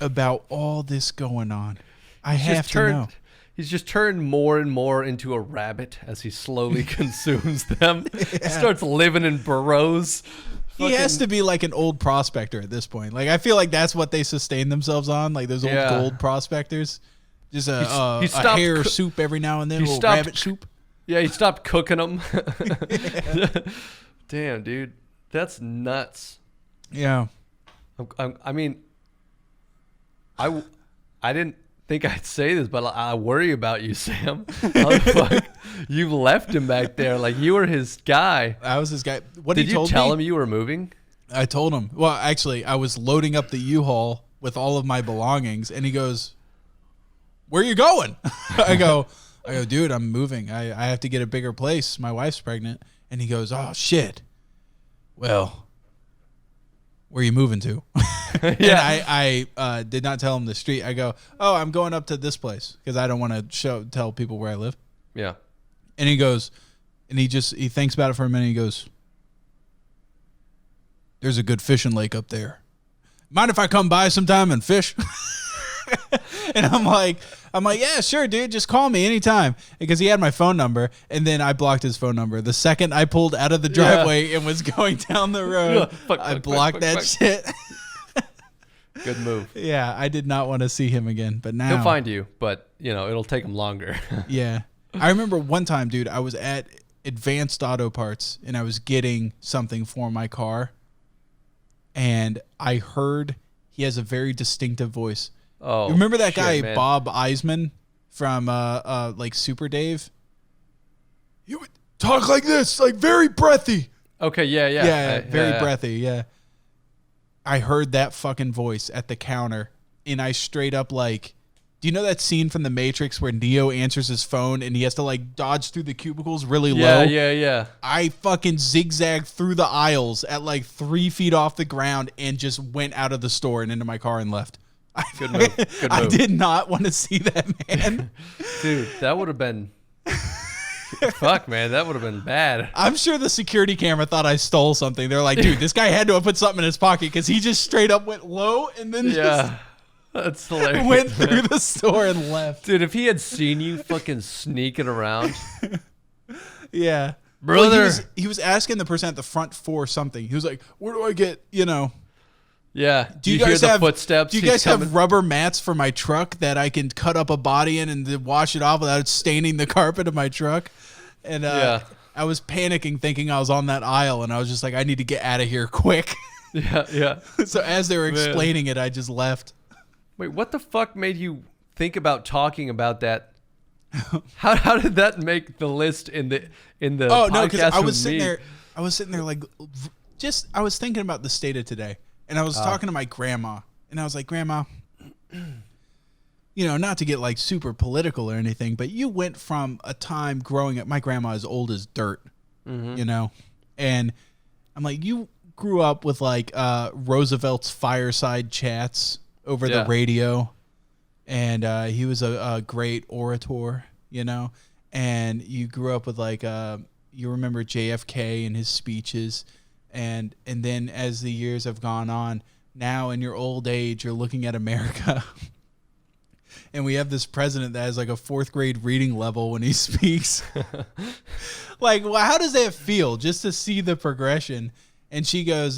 about all this going on? I have to know. He's just turned more and more into a rabbit as he slowly consumes them. He starts living in burrows. He has to be like an old prospector at this point. Like, I feel like that's what they sustain themselves on, like those old gold prospectors. Just a hair soup every now and then, a little rabbit soup. Yeah, he stopped cooking them. Damn, dude. That's nuts. Yeah. I mean, I didn't think I'd say this, but I worry about you, Sam. How the fuck you left him back there? Like, you were his guy. I was his guy. What did you tell him you were moving? I told him. Well, actually, I was loading up the U-Haul with all of my belongings, and he goes, "Where are you going?" I go, "Dude, I'm moving. I have to get a bigger place. My wife's pregnant." And he goes, "Oh, shit. Well, where are you moving to?" And I did not tell him the street. I go, "Oh, I'm going up to this place," because I don't want to tell people where I live. Yeah. And he goes, and he thinks about it for a minute. He goes, "There's a good fishing lake up there. Mind if I come by sometime and fish?" And I'm like, "Yeah, sure, dude. Just call me anytime." Because he had my phone number, and then I blocked his phone number. The second I pulled out of the driveway and was going down the road, I blocked that shit. Good move. Yeah, I did not want to see him again, but now he'll find you, but it'll take him longer. Yeah. I remember one time, dude, I was at Advanced Auto Parts, and I was getting something for my car, and I heard he has a very distinctive voice. Oh, you remember that shit, guy, man. Bob Eisman from like Super Dave? He would talk like this, like very breathy. Okay, yeah. Very breathy, yeah. I heard that fucking voice at the counter, and I straight up like, do you know that scene from The Matrix where Neo answers his phone and he has to like dodge through the cubicles really low? Yeah. I fucking zigzagged through the aisles at like 3 feet off the ground and just went out of the store and into my car and left. Good move. Good move. I did not want to see that, man. Dude, that would have been... Fuck, man, that would have been bad. I'm sure the security camera thought I stole something. They're like, "Dude, this guy had to have put something in his pocket," because he just straight up went low and then that's hilarious. went through the store and left. Dude, if he had seen you fucking sneaking around. Yeah. Brother. Well, he was asking the person at the front for something. He was like, "Where do I get, Yeah. Do you hear guys the have footsteps? Do you guys have rubber mats for my truck that I can cut up a body in and then wash it off without staining the carpet of my truck?" And I was panicking, thinking I was on that aisle, and I was just like, "I need to get out of here quick." Yeah. So as they were explaining it, I just left. Wait, what the fuck made you think about talking about that? How did that make the list in the Oh no, because I was sitting there like, I was thinking about the state of today, and I was talking to my grandma, and I was like, "Grandma, not to get like super political or anything, but you went from a time growing up. My grandma is old as dirt, and I'm like, you grew up with like Roosevelt's fireside chats over the radio, and he was a great orator, and you grew up with like you remember JFK and his speeches, and then as the years have gone on, now in your old age, you're looking at America." And we have this president that has like a 4th grade reading level when he speaks. Like, well, how does that feel just to see the progression? And she goes,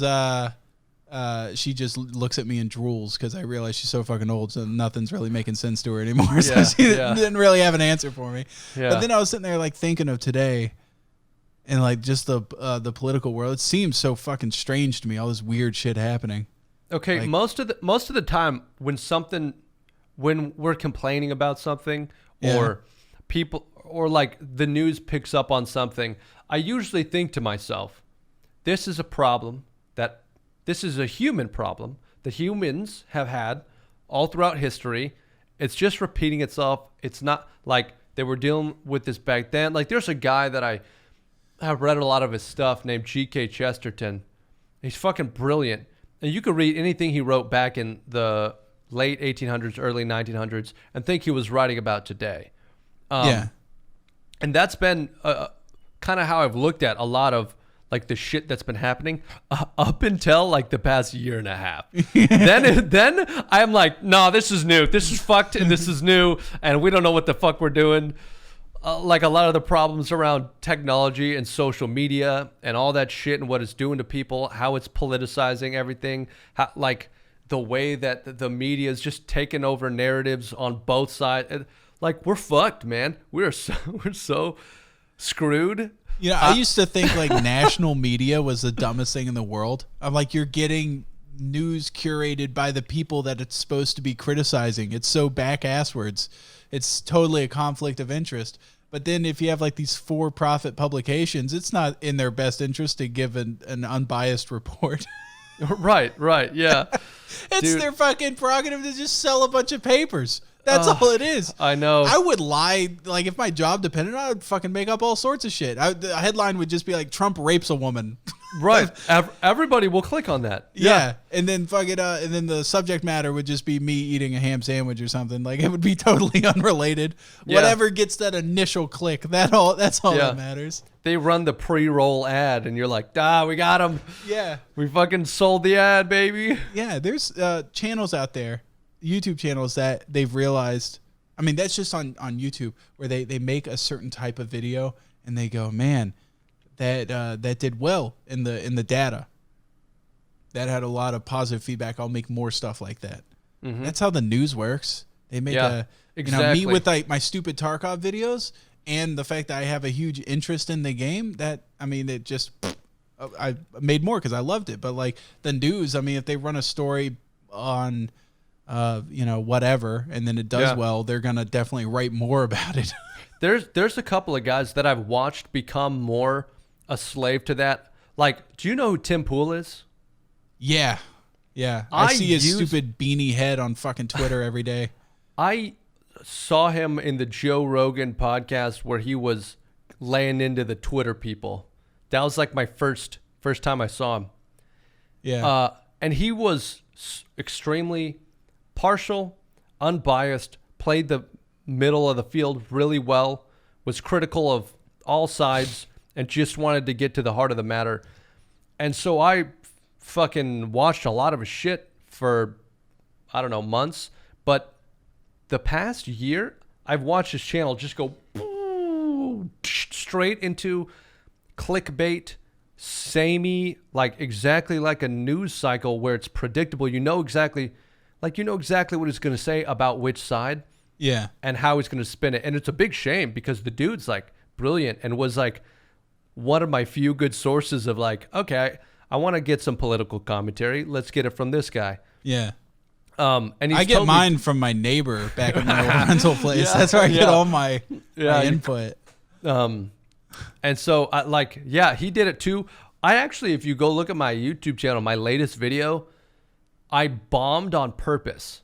she just looks at me and drools because I realize she's so fucking old, so nothing's really making sense to her anymore. So she didn't really have an answer for me. Yeah. But then I was sitting there like thinking of today and like just the political world. It seems so fucking strange to me, all this weird shit happening. Okay, like, most of the time when we're complaining about something or people or like the news picks up on something, I usually think to myself, this is a human problem that humans have had all throughout history. It's just repeating itself. It's not like they were dealing with this back then. Like there's a guy that I've read a lot of his stuff, named G.K. Chesterton. He's fucking brilliant. And you could read anything he wrote back in the late 1800s, early 1900s, and think he was writing about today. Yeah. And that's been kind of how I've looked at a lot of like the shit that's been happening up until like the past year and a half. Then I'm like, no, this is new. This is fucked and this is new. And we don't know what the fuck we're doing. Like a lot of the problems around technology and social media and all that shit and what it's doing to people, how it's politicizing everything, how, like the way that the media is just taking over narratives on both sides. Like we're fucked, man. We're so screwed. You know, I used to think like national media was the dumbest thing in the world. I'm like, you're getting news curated by the people that it's supposed to be criticizing. It's so back-asswards. It's totally a conflict of interest. But then if you have like these for-profit publications, it's not in their best interest to give an unbiased report. Right, yeah. It's their fucking prerogative to just sell a bunch of papers. That's all it is. I know. I would lie. Like, if my job depended on it, I would fucking make up all sorts of shit. The headline would just be like, Trump rapes a woman. Right. Everybody will click on that. Yeah. And then and then the subject matter would just be me eating a ham sandwich or something. Like, it would be totally unrelated. Yeah. Whatever gets that initial click, that's all that matters. They run the pre-roll ad and you're like, we got him. Yeah. We fucking sold the ad, baby. Yeah. There's channels out there, YouTube channels that they've realized, I mean, that's just on YouTube, where they make a certain type of video and they go, man, that did well in the data. That had a lot of positive feedback. I'll make more stuff like that. Mm-hmm. That's how the news works. They make me with like my stupid Tarkov videos and the fact that I have a huge interest in the game, that, I mean, it just, I made more because I loved it. But like the news, I mean, if they run a story on whatever, and then it does well, they're gonna definitely write more about it. There's a couple of guys that I've watched become more a slave to that. Like, do you know who Tim Pool is? Yeah. I see his stupid beanie head on fucking Twitter every day. I saw him in the Joe Rogan podcast where he was laying into the Twitter people. That was like my first time I saw him. Yeah. And he was extremely partial, unbiased, played the middle of the field really well, was critical of all sides, and just wanted to get to the heart of the matter. And so I fucking watched a lot of his shit for, I don't know, months. But the past year, I've watched his channel just go straight into clickbait, samey, like exactly like a news cycle where it's predictable. You know exactly what he's going to say about which side. Yeah. And how he's going to spin it. And it's a big shame because the dude's like brilliant and was like one of my few good sources of like, okay, I want to get some political commentary. Let's get it from this guy. Yeah. And I get mine from my neighbor back at my old rental place. That's where I get all my input. And so he did it too. I actually, if you go look at my YouTube channel, my latest video, I bombed on purpose.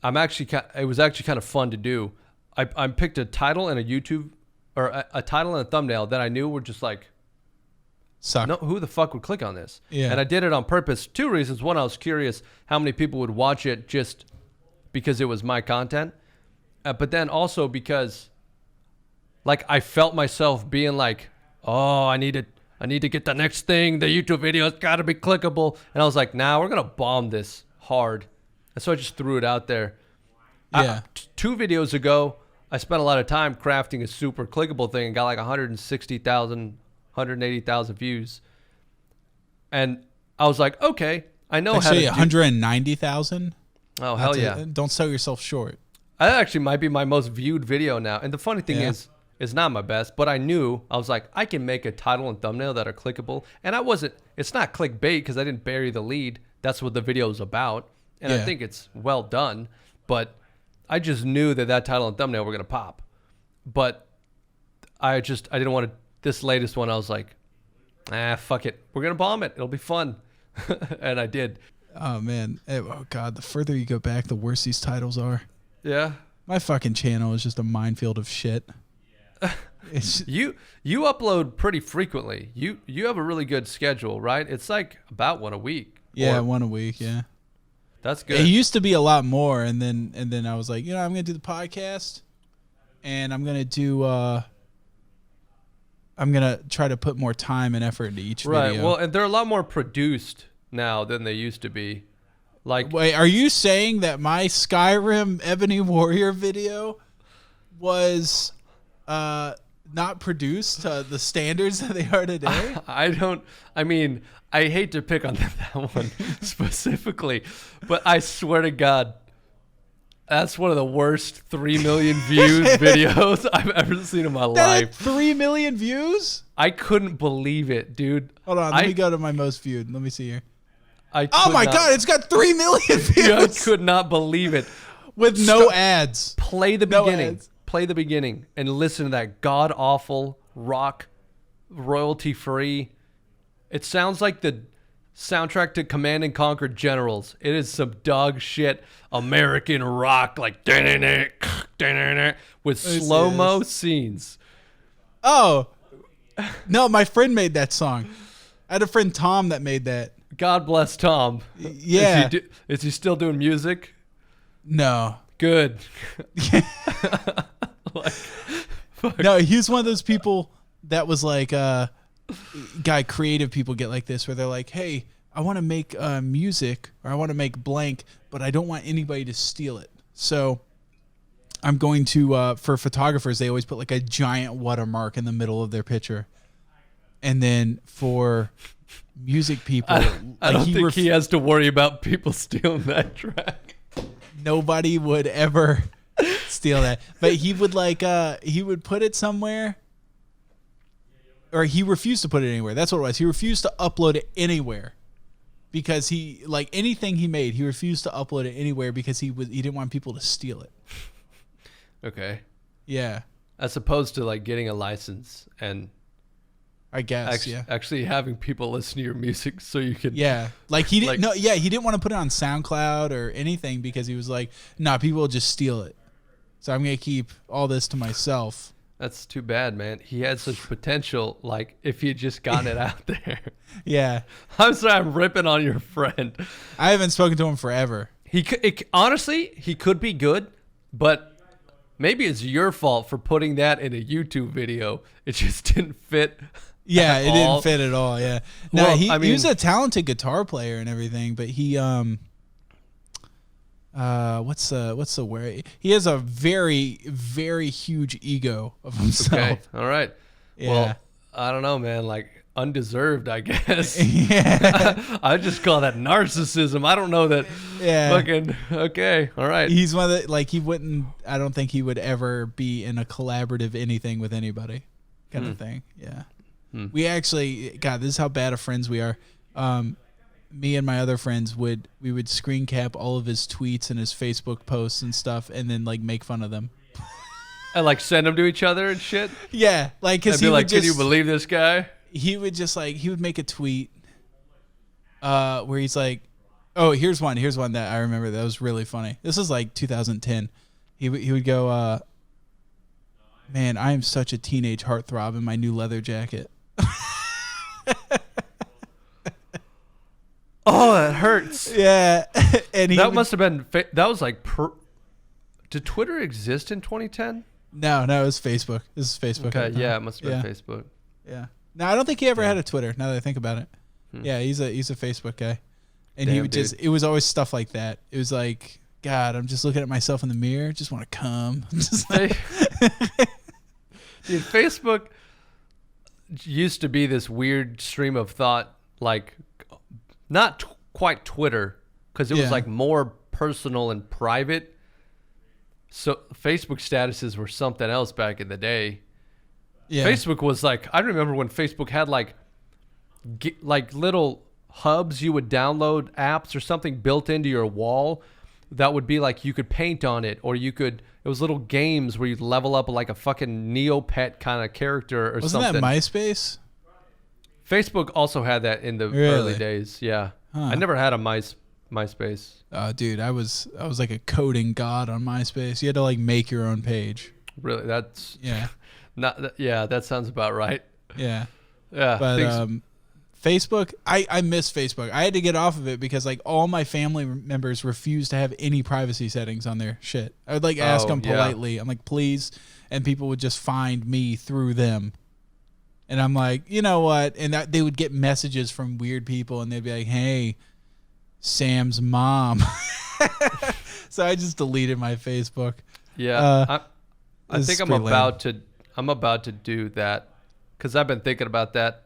It was actually kind of fun to do. I picked a title and a YouTube, or a title and a thumbnail that I knew were just like, suck. No, who the fuck would click on this? Yeah. And I did it on purpose. Two reasons. One, I was curious how many people would watch it just because it was my content. But then also because like I felt myself being like, oh, I need to get the next thing. The YouTube video has got to be clickable. And I was like, nah, we're going to bomb this hard. And so I just threw it out there. Yeah. 2 videos ago, I spent a lot of time crafting a super clickable thing and got like 160,000, 180,000 views. And I was like, okay, I know how to do 190,000? Oh, hell yeah. Don't sell yourself short. That actually might be my most viewed video now. And the funny thing is, it's not my best, but I was like, I can make a title and thumbnail that are clickable. And it's not clickbait because I didn't bury the lead. That's what the video is about. And I think it's well done. But I just knew that title and thumbnail were going to pop. But I didn't want to, this latest one, I was like, fuck it. We're going to bomb it. It'll be fun. And I did. Oh, man. Oh, God. The further you go back, the worse these titles are. Yeah. My fucking channel is just a minefield of shit. You upload pretty frequently. You have a really good schedule, right? It's like about one a week. Yeah, one a week. Yeah, that's good. It used to be a lot more, and then I was like, I'm gonna do the podcast, and I'm gonna do. I'm gonna try to put more time and effort into each video. Right. Well, and they're a lot more produced now than they used to be. Like, wait, are you saying that my Skyrim Ebony Warrior video was not produced to the standards that they are today? I mean, I hate to pick on that one specifically, but I swear to God, that's one of the worst 3 million views videos I've ever seen in my life. 3 million views? I couldn't believe it, dude. Hold on, let me go to my most viewed. Let me see here. Oh my God, it's got 3 million views. I could not believe it. With no ads. Play the beginning. Play the beginning and listen to that god awful rock, royalty free. It sounds like the soundtrack to Command and Conquer Generals. It is some dog shit American rock, like with slow-mo scenes. Oh. No, my friend made that song. I had a friend, Tom, that made that. God bless Tom. Yeah. Is he still doing music? No. Good. No, he's one of those people that was like, creative people get like this, where they're like, hey, I want to make music, or I want to make blank, but I don't want anybody to steal it. So I'm going to, for photographers, they always put like a giant watermark in the middle of their picture. And then for music people, I don't think he has to worry about people stealing that track. Nobody would ever steal that. But he would he would put it somewhere, or he refused to put it anywhere. That's what it was. He refused to upload it anywhere because he, like anything he made, he refused to upload it anywhere because he didn't want people to steal it. Okay. Yeah. As opposed to like getting a license and I guess, actually having people listen to your music so you could. Yeah. Like he didn't he didn't want to put it on SoundCloud or anything because he was like, nah, people will just steal it. So I'm going to keep all this to myself. That's too bad, man. He had such potential, like, if he had just gotten it out there. Yeah. I'm sorry, I'm ripping on your friend. I haven't spoken to him forever. Honestly, he could be good, but maybe it's your fault for putting that in a YouTube video. It just didn't fit. Yeah, it didn't fit at all, yeah. No, Well, he was a talented guitar player and everything, but he what's the word? He has a very, very huge ego of himself. Okay, all right. Yeah. Well, I don't know, man. Like, undeserved, I guess. Yeah. I just call that narcissism. I don't know that. Yeah. Fucking, okay, all right. He's one of the, like, I don't think he would ever be in a collaborative anything with anybody kind of thing. Yeah. We actually, God, this is how bad of friends we are. Me and my other friends we would screen cap all of his tweets and his Facebook posts and stuff, and then like make fun of them. And like send them to each other and shit. Yeah, like because he would like, can you believe this guy? He would just like he would make a tweet, where he's like, oh, here's one that I remember that was really funny. This is like 2010. He would go, man, I am such a teenage heartthrob in my new leather jacket. Oh, that hurts. Yeah. And that must have been, that was like, did Twitter exist in 2010? No, it was Facebook. This is Facebook. Okay, yeah, it must have been Facebook. Yeah. No, I don't think he ever had a Twitter, now that I think about it. Yeah, he's a Facebook guy. And he would it was always stuff like that. It was like, God, I'm just looking at myself in the mirror, just want to come. Just like Dude, Facebook used to be this weird stream of thought, like, not quite Twitter, because it was like more personal and private. So Facebook statuses were something else back in the day. Yeah. Facebook was like, I remember when Facebook had like little hubs you would download apps or something built into your wall that would be like you could paint on it, or it was little games where you'd level up like a fucking Neopet kind of character or something. Wasn't that MySpace? Facebook also had that in the early days. Yeah. Huh. I never had a MySpace. Dude, I was like a coding god on MySpace. You had to like make your own page. Really? Yeah, that sounds about right. Yeah. Yeah. But Facebook, I miss Facebook. I had to get off of it because like all my family members refused to have any privacy settings on their shit. I would like ask them politely. I'm like, please, and people would just find me through them. And I'm like, you know what? And they would get messages from weird people, and they'd be like, "Hey, Sam's mom." So I just deleted my Facebook. Yeah, I think I'm about to do that because I've been thinking about that.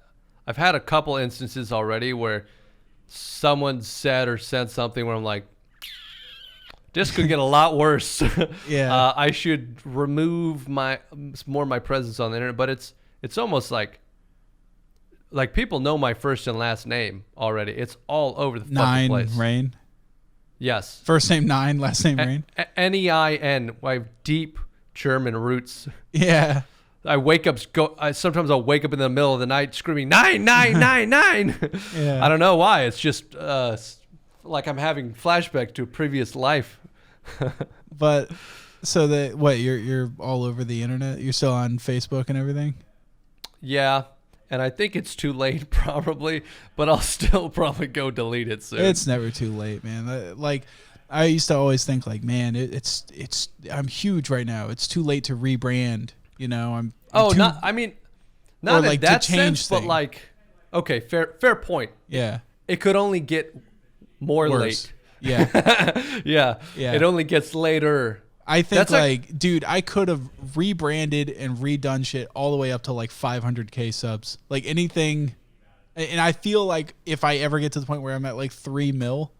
I've had a couple instances already where someone said or sent something where I'm like, this could get a lot worse. Yeah, I should remove my presence on the internet, but it's almost like people know my first and last name already. It's all over the fucking place. Rain. Yes. First name Nine, last name Rain. Nein. I have deep German roots. Yeah. Sometimes I'll wake up in the middle of the night screaming 999. Yeah. I don't know why. It's just like I'm having flashback to a previous life. But so you're all over the internet? You're still on Facebook and everything? Yeah. And I think it's too late probably, but I'll still probably go delete it soon. It's never too late, man. Like I used to always think like, man, I'm huge right now. It's too late to rebrand. You know, not not like in that to change sense, but like, okay, fair point. Yeah. It could only get more late. Yeah. Yeah. It only gets later. I think dude, I could have rebranded and redone shit all the way up to like 500K subs. Like anything. And I feel like if I ever get to the point where I'm at like 3 mil,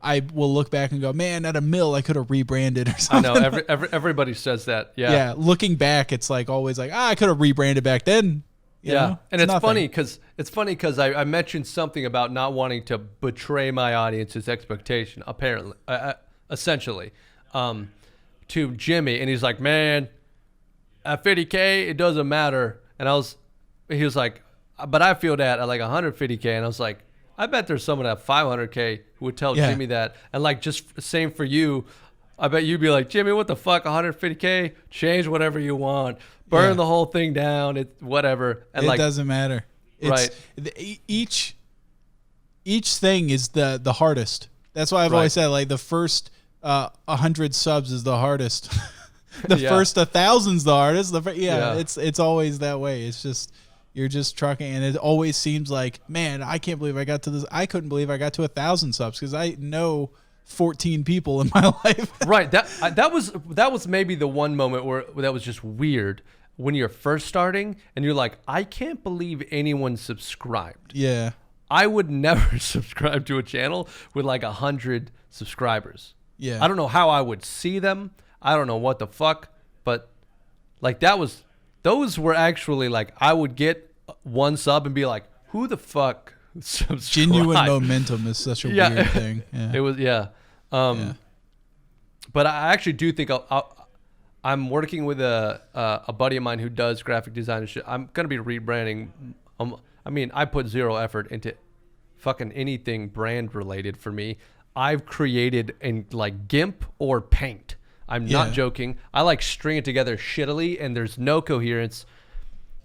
I will look back and go, man, at 1 mil, I could have rebranded or something. I know. Everybody says that. Yeah. Yeah. Looking back, it's like always like, I could have rebranded back then. You know? And it's funny because I mentioned something about not wanting to betray my audience's expectation, apparently, essentially, to Jimmy. And he's like, man, at 50K, it doesn't matter. And he was like, but I feel that at like 150K. And I was like, I bet there's someone at 500K who would tell Jimmy that. And like, just same for you. I bet you'd be like, Jimmy, what the fuck, 150K? Change whatever you want. Burn the whole thing down. It's whatever. And it doesn't matter. It's, each thing is the hardest. That's why I've always said like the first 100 subs is the hardest. The first 1,000's the hardest. It's always that way. It's just you're just trucking, and it always seems like, man, I can't believe I got to this. I couldn't believe I got to 1,000 subs because I know 14 people in my life. Right. That was maybe the one moment where that was just weird when you're first starting and you're like, I can't believe anyone subscribed. Yeah. I would never subscribe to a channel with like 100 subscribers. Yeah. I don't know how I would see them. I don't know what the fuck, but like those were actually like, I would get one sub and be like, who the fuck subscribed? Genuine momentum is such a weird thing. Yeah. It was, but I actually do think I'm working with a buddy of mine who does graphic design and shit. I'm going to be rebranding. I put zero effort into fucking anything brand related for me. I've created in like GIMP or Paint. I'm not joking. I like string it together shittily and there's no coherence.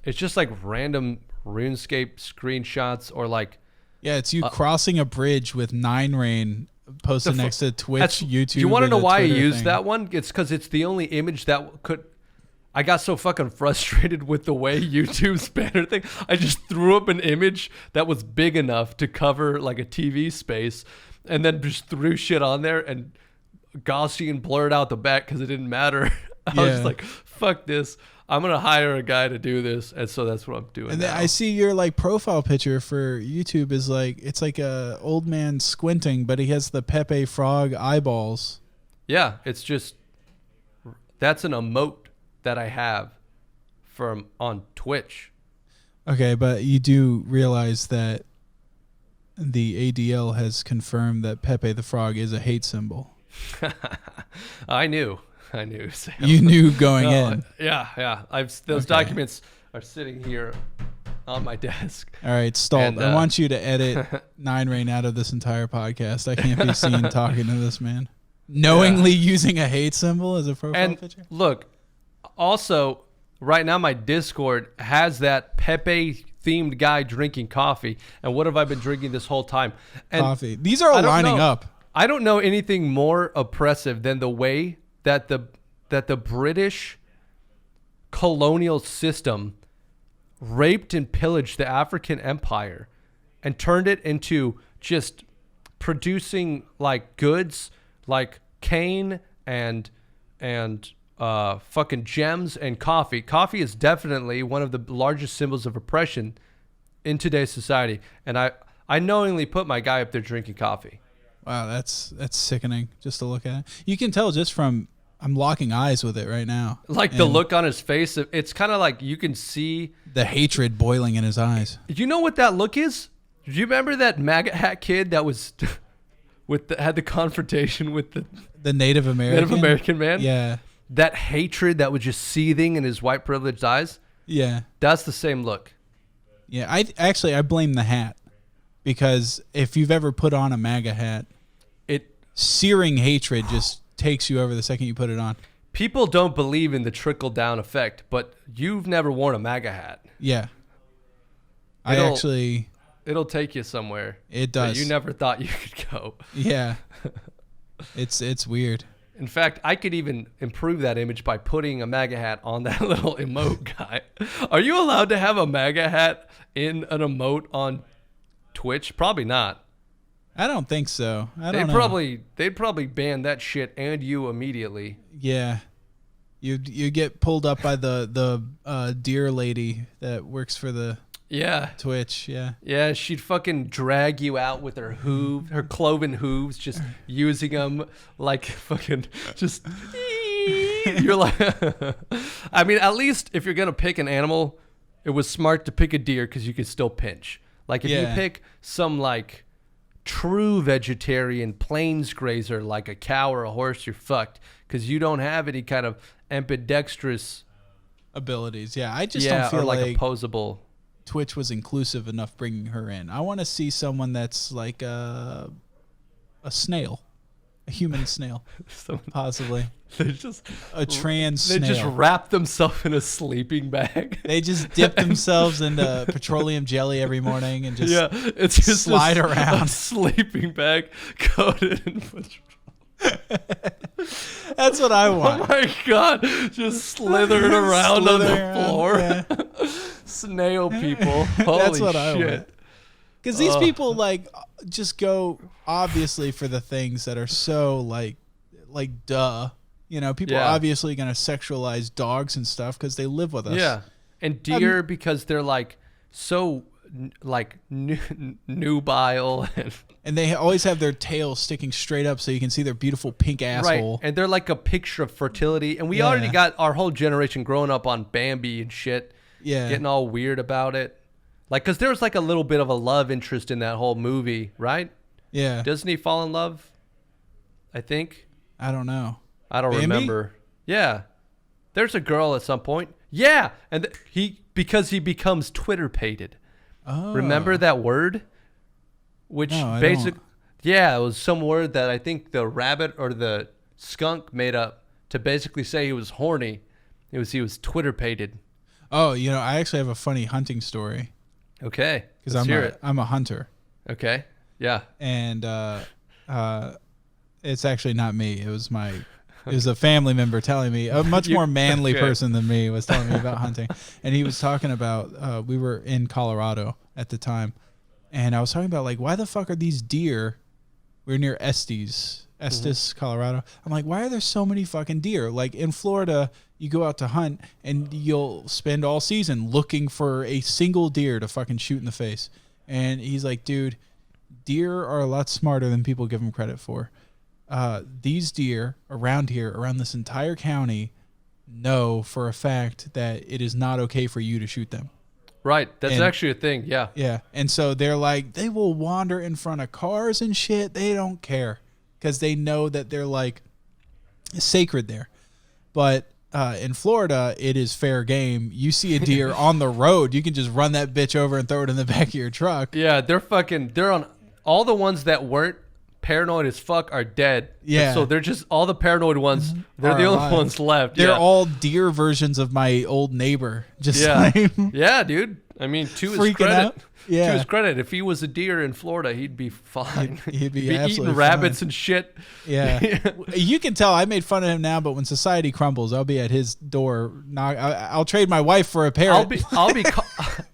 It's just like random RuneScape screenshots or like. Yeah, it's you crossing a bridge with 9rain posted next to Twitch, YouTube. Do you want to know why I used that one? It's because it's the only image that could. I got so fucking frustrated with the way YouTube's banner thing. I just threw up an image that was big enough to cover like a TV space, and then just threw shit on there and Gaussian blurred out the back because it didn't matter. I was like, fuck this. I'm gonna hire a guy to do this, and so that's what I'm doing. And then I see your like profile picture for YouTube is like it's like a old man squinting, but he has the Pepe Frog eyeballs. Yeah, it's just that's an emote that I have from on Twitch. Okay, but you do realize that the ADL has confirmed that Pepe the Frog is a hate symbol. I knew, Sam. You knew going in. Yeah. Those documents are sitting here on my desk. All right, STALLTT. I want you to edit 9rain out of this entire podcast. I can't be seen talking to this man. Knowingly using a hate symbol as a profile picture? Look, also, right now my Discord has that Pepe themed guy drinking coffee. And what have I been drinking this whole time? And coffee. These are all lining up. I don't know anything more oppressive than the way that the British colonial system raped and pillaged the African empire and turned it into just producing like goods like cane and fucking gems and coffee. Coffee is definitely one of the largest symbols of oppression in today's society. And I knowingly put my guy up there drinking coffee. Wow, that's sickening just to look at it. You can tell just from I'm locking eyes with it right now. Like the look on his face, it's kind of like you can see the hatred boiling in his eyes. You know what that look is? Do you remember that MAGA hat kid that was had the confrontation with the Native American man? Yeah. That hatred that was just seething in his white privileged eyes? Yeah. That's the same look. Yeah, I blame the hat. Because if you've ever put on a MAGA hat, searing hatred just takes you over the second you put it on. People don't believe in the trickle-down effect, but you've never worn a MAGA hat. Yeah. It'll take you somewhere. It does. You never thought you could go. Yeah. It's weird. In fact, I could even improve that image by putting a MAGA hat on that little emote guy. Are you allowed to have a MAGA hat in an emote on Twitch? Probably not. I don't think so. They'd probably ban that shit and you immediately. Yeah. You get pulled up by the deer lady that works for the Twitch. Yeah, she'd fucking drag you out with her cloven hooves, just using them like fucking just you're like I mean, at least if you're gonna pick an animal, it was smart to pick a deer because you could still pinch. Like if you pick some like true vegetarian plains grazer like a cow or a horse, you're fucked because you don't have any kind of ambidextrous abilities. Yeah, I just don't feel or like opposable. Twitch was inclusive enough bringing her in. I want to see someone that's like a snail, a human snail, possibly. They're just a trans snail. They just wrap themselves in a sleeping bag. They just dip themselves into petroleum jelly every morning and just it's just slide around. A sleeping bag coated in petrol. That's what I want. Oh my god, just slithering around on the floor. Yeah. Snail people. Holy That's what shit. I want. Because these people like just go obviously for the things that are so like duh. You know, people are obviously going to sexualize dogs and stuff because they live with us. Yeah, and deer because they're like so like nubile and they always have their tail sticking straight up so you can see their beautiful pink asshole. Right, and they're like a picture of fertility. And we already got our whole generation growing up on Bambi and shit. Yeah, getting all weird about it. Like, because there was like a little bit of a love interest in that whole movie, right? Yeah. Doesn't he fall in love? I think. I don't know. I don't remember. Yeah. There's a girl at some point. Yeah. And because he becomes Twitter-pated. Oh. Remember that word? Which it was some word that I think the rabbit or the skunk made up to basically say he was horny. He was Twitter-pated. Oh, you know, I actually have a funny hunting story. Okay. Because I'm a hunter. Okay. Yeah. And it's actually not me. It was a family member telling me, a much more manly person than me was telling me about hunting. And he was talking about, we were in Colorado at the time. And I was talking about, like, why the fuck are these deer? We're near Estes, Colorado. I'm like, why are there so many fucking deer? Like, in Florida, you go out to hunt and you'll spend all season looking for a single deer to fucking shoot in the face. And he's like, dude, deer are a lot smarter than people give them credit for. These deer around here, around this entire county, know for a fact that it is not okay for you to shoot them. Right. That's actually a thing. Yeah. Yeah. And so they're like, they will wander in front of cars and shit. They don't care because they know that they're like sacred there. But in Florida, it is fair game. You see a deer on the road, you can just run that bitch over and throw it in the back of your truck. Yeah. They're on all the ones that weren't paranoid as fuck are dead. Yeah. And so they're just all the paranoid ones. They're the only ones left. They're all deer versions of my old neighbor. Just like, yeah, dude. I mean, to his freaking credit, out. Yeah. to his credit, if he was a deer in Florida, he'd be fine. He'd be eating absolutely rabbits fine. and shit. Yeah. You can tell I made fun of him now, but when society crumbles, I'll be at his door. I'll trade my wife for a parrot.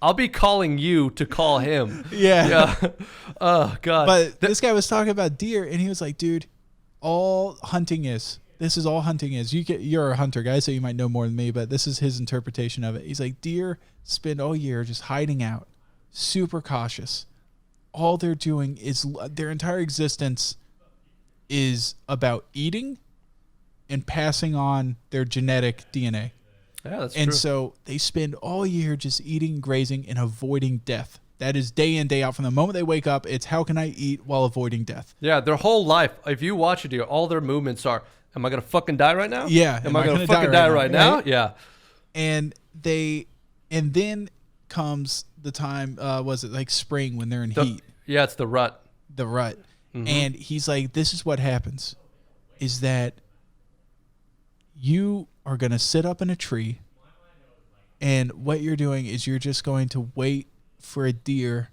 I'll be calling you to call him. Yeah. Oh God. But this guy was talking about deer, and he was like, dude, all hunting is. This is all hunting is. You're a hunter guy, so you might know more than me, but this is his interpretation of it. He's like, deer spend all year just hiding out, super cautious. All they're doing is their entire existence is about eating and passing on their genetic DNA. Yeah, that's and true. So they spend all year just eating, grazing, and avoiding death. That is day in, day out. From the moment they wake up, it's how can I eat while avoiding death? Yeah, their whole life, if you watch a deer, all their movements are, am I going to fucking die right now? Yeah. Am I going to fucking die right now? Right? Yeah. And then comes the time, was it like spring when they're in heat? Yeah, it's the rut. The rut. Mm-hmm. And he's like, this is what happens, is that you are going to sit up in a tree, and what you're doing is you're just going to wait for a deer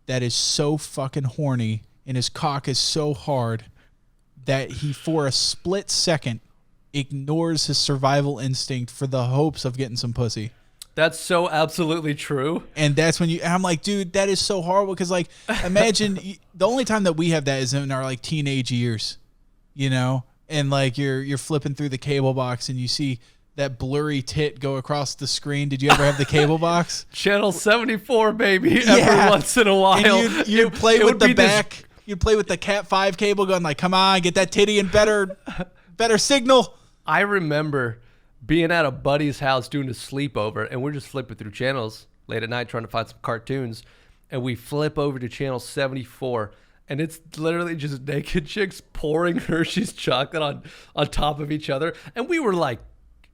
that is so fucking horny and his cock is so hard that he, for a split second, ignores his survival instinct for the hopes of getting some pussy. That's so absolutely true. And that's when I'm like, dude, that is so horrible. Because, like, imagine the only time that we have that is in our, like, teenage years, you know? And, like, you're flipping through the cable box and you see that blurry tit go across the screen. Did you ever have the cable box? Channel 74, baby. Every once in a while. And you'd play with the back. You'd play with the Cat 5 cable going like, come on, get that titty in better signal. I remember being at a buddy's house doing a sleepover, and we're just flipping through channels late at night trying to find some cartoons, and we flip over to channel 74, and it's literally just naked chicks pouring Hershey's chocolate on top of each other, and we were like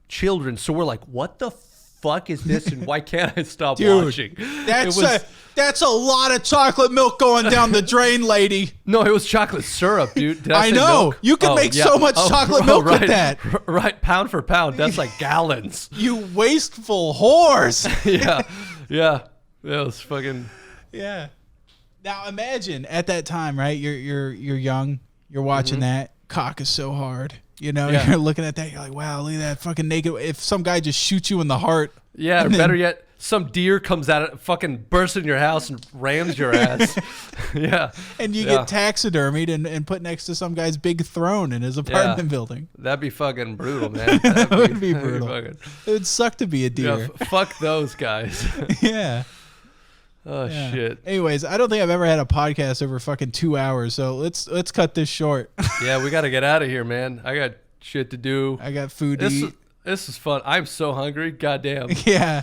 children, so we're like, what the fuck is this, and why can't I stop watching? That's a lot of chocolate milk going down the drain, lady. No, it was chocolate syrup, dude. Did I say know. milk? You can make so much chocolate milk with that. Right, pound for pound. That's like gallons. You wasteful whores. Yeah. It was fucking. Yeah. Now imagine at that time, right? You're young. You're watching that. Cock is so hard. You know, you're looking at that. You're like, wow, look at that fucking naked. If some guy just shoots you in the heart. Yeah, or better yet, some deer comes out and fucking bursts in your house and rams your ass. Yeah. And you get taxidermied and put next to some guy's big throne in his apartment building. That'd be fucking brutal, man. That would be brutal. It would suck to be a deer. Yeah, fuck those guys. Yeah. Oh, shit. Anyways, I don't think I've ever had a podcast over fucking 2 hours, so let's cut this short. Yeah, we got to get out of here, man. I got shit to do. I got food to eat. This is fun. I'm so hungry. Goddamn. Yeah.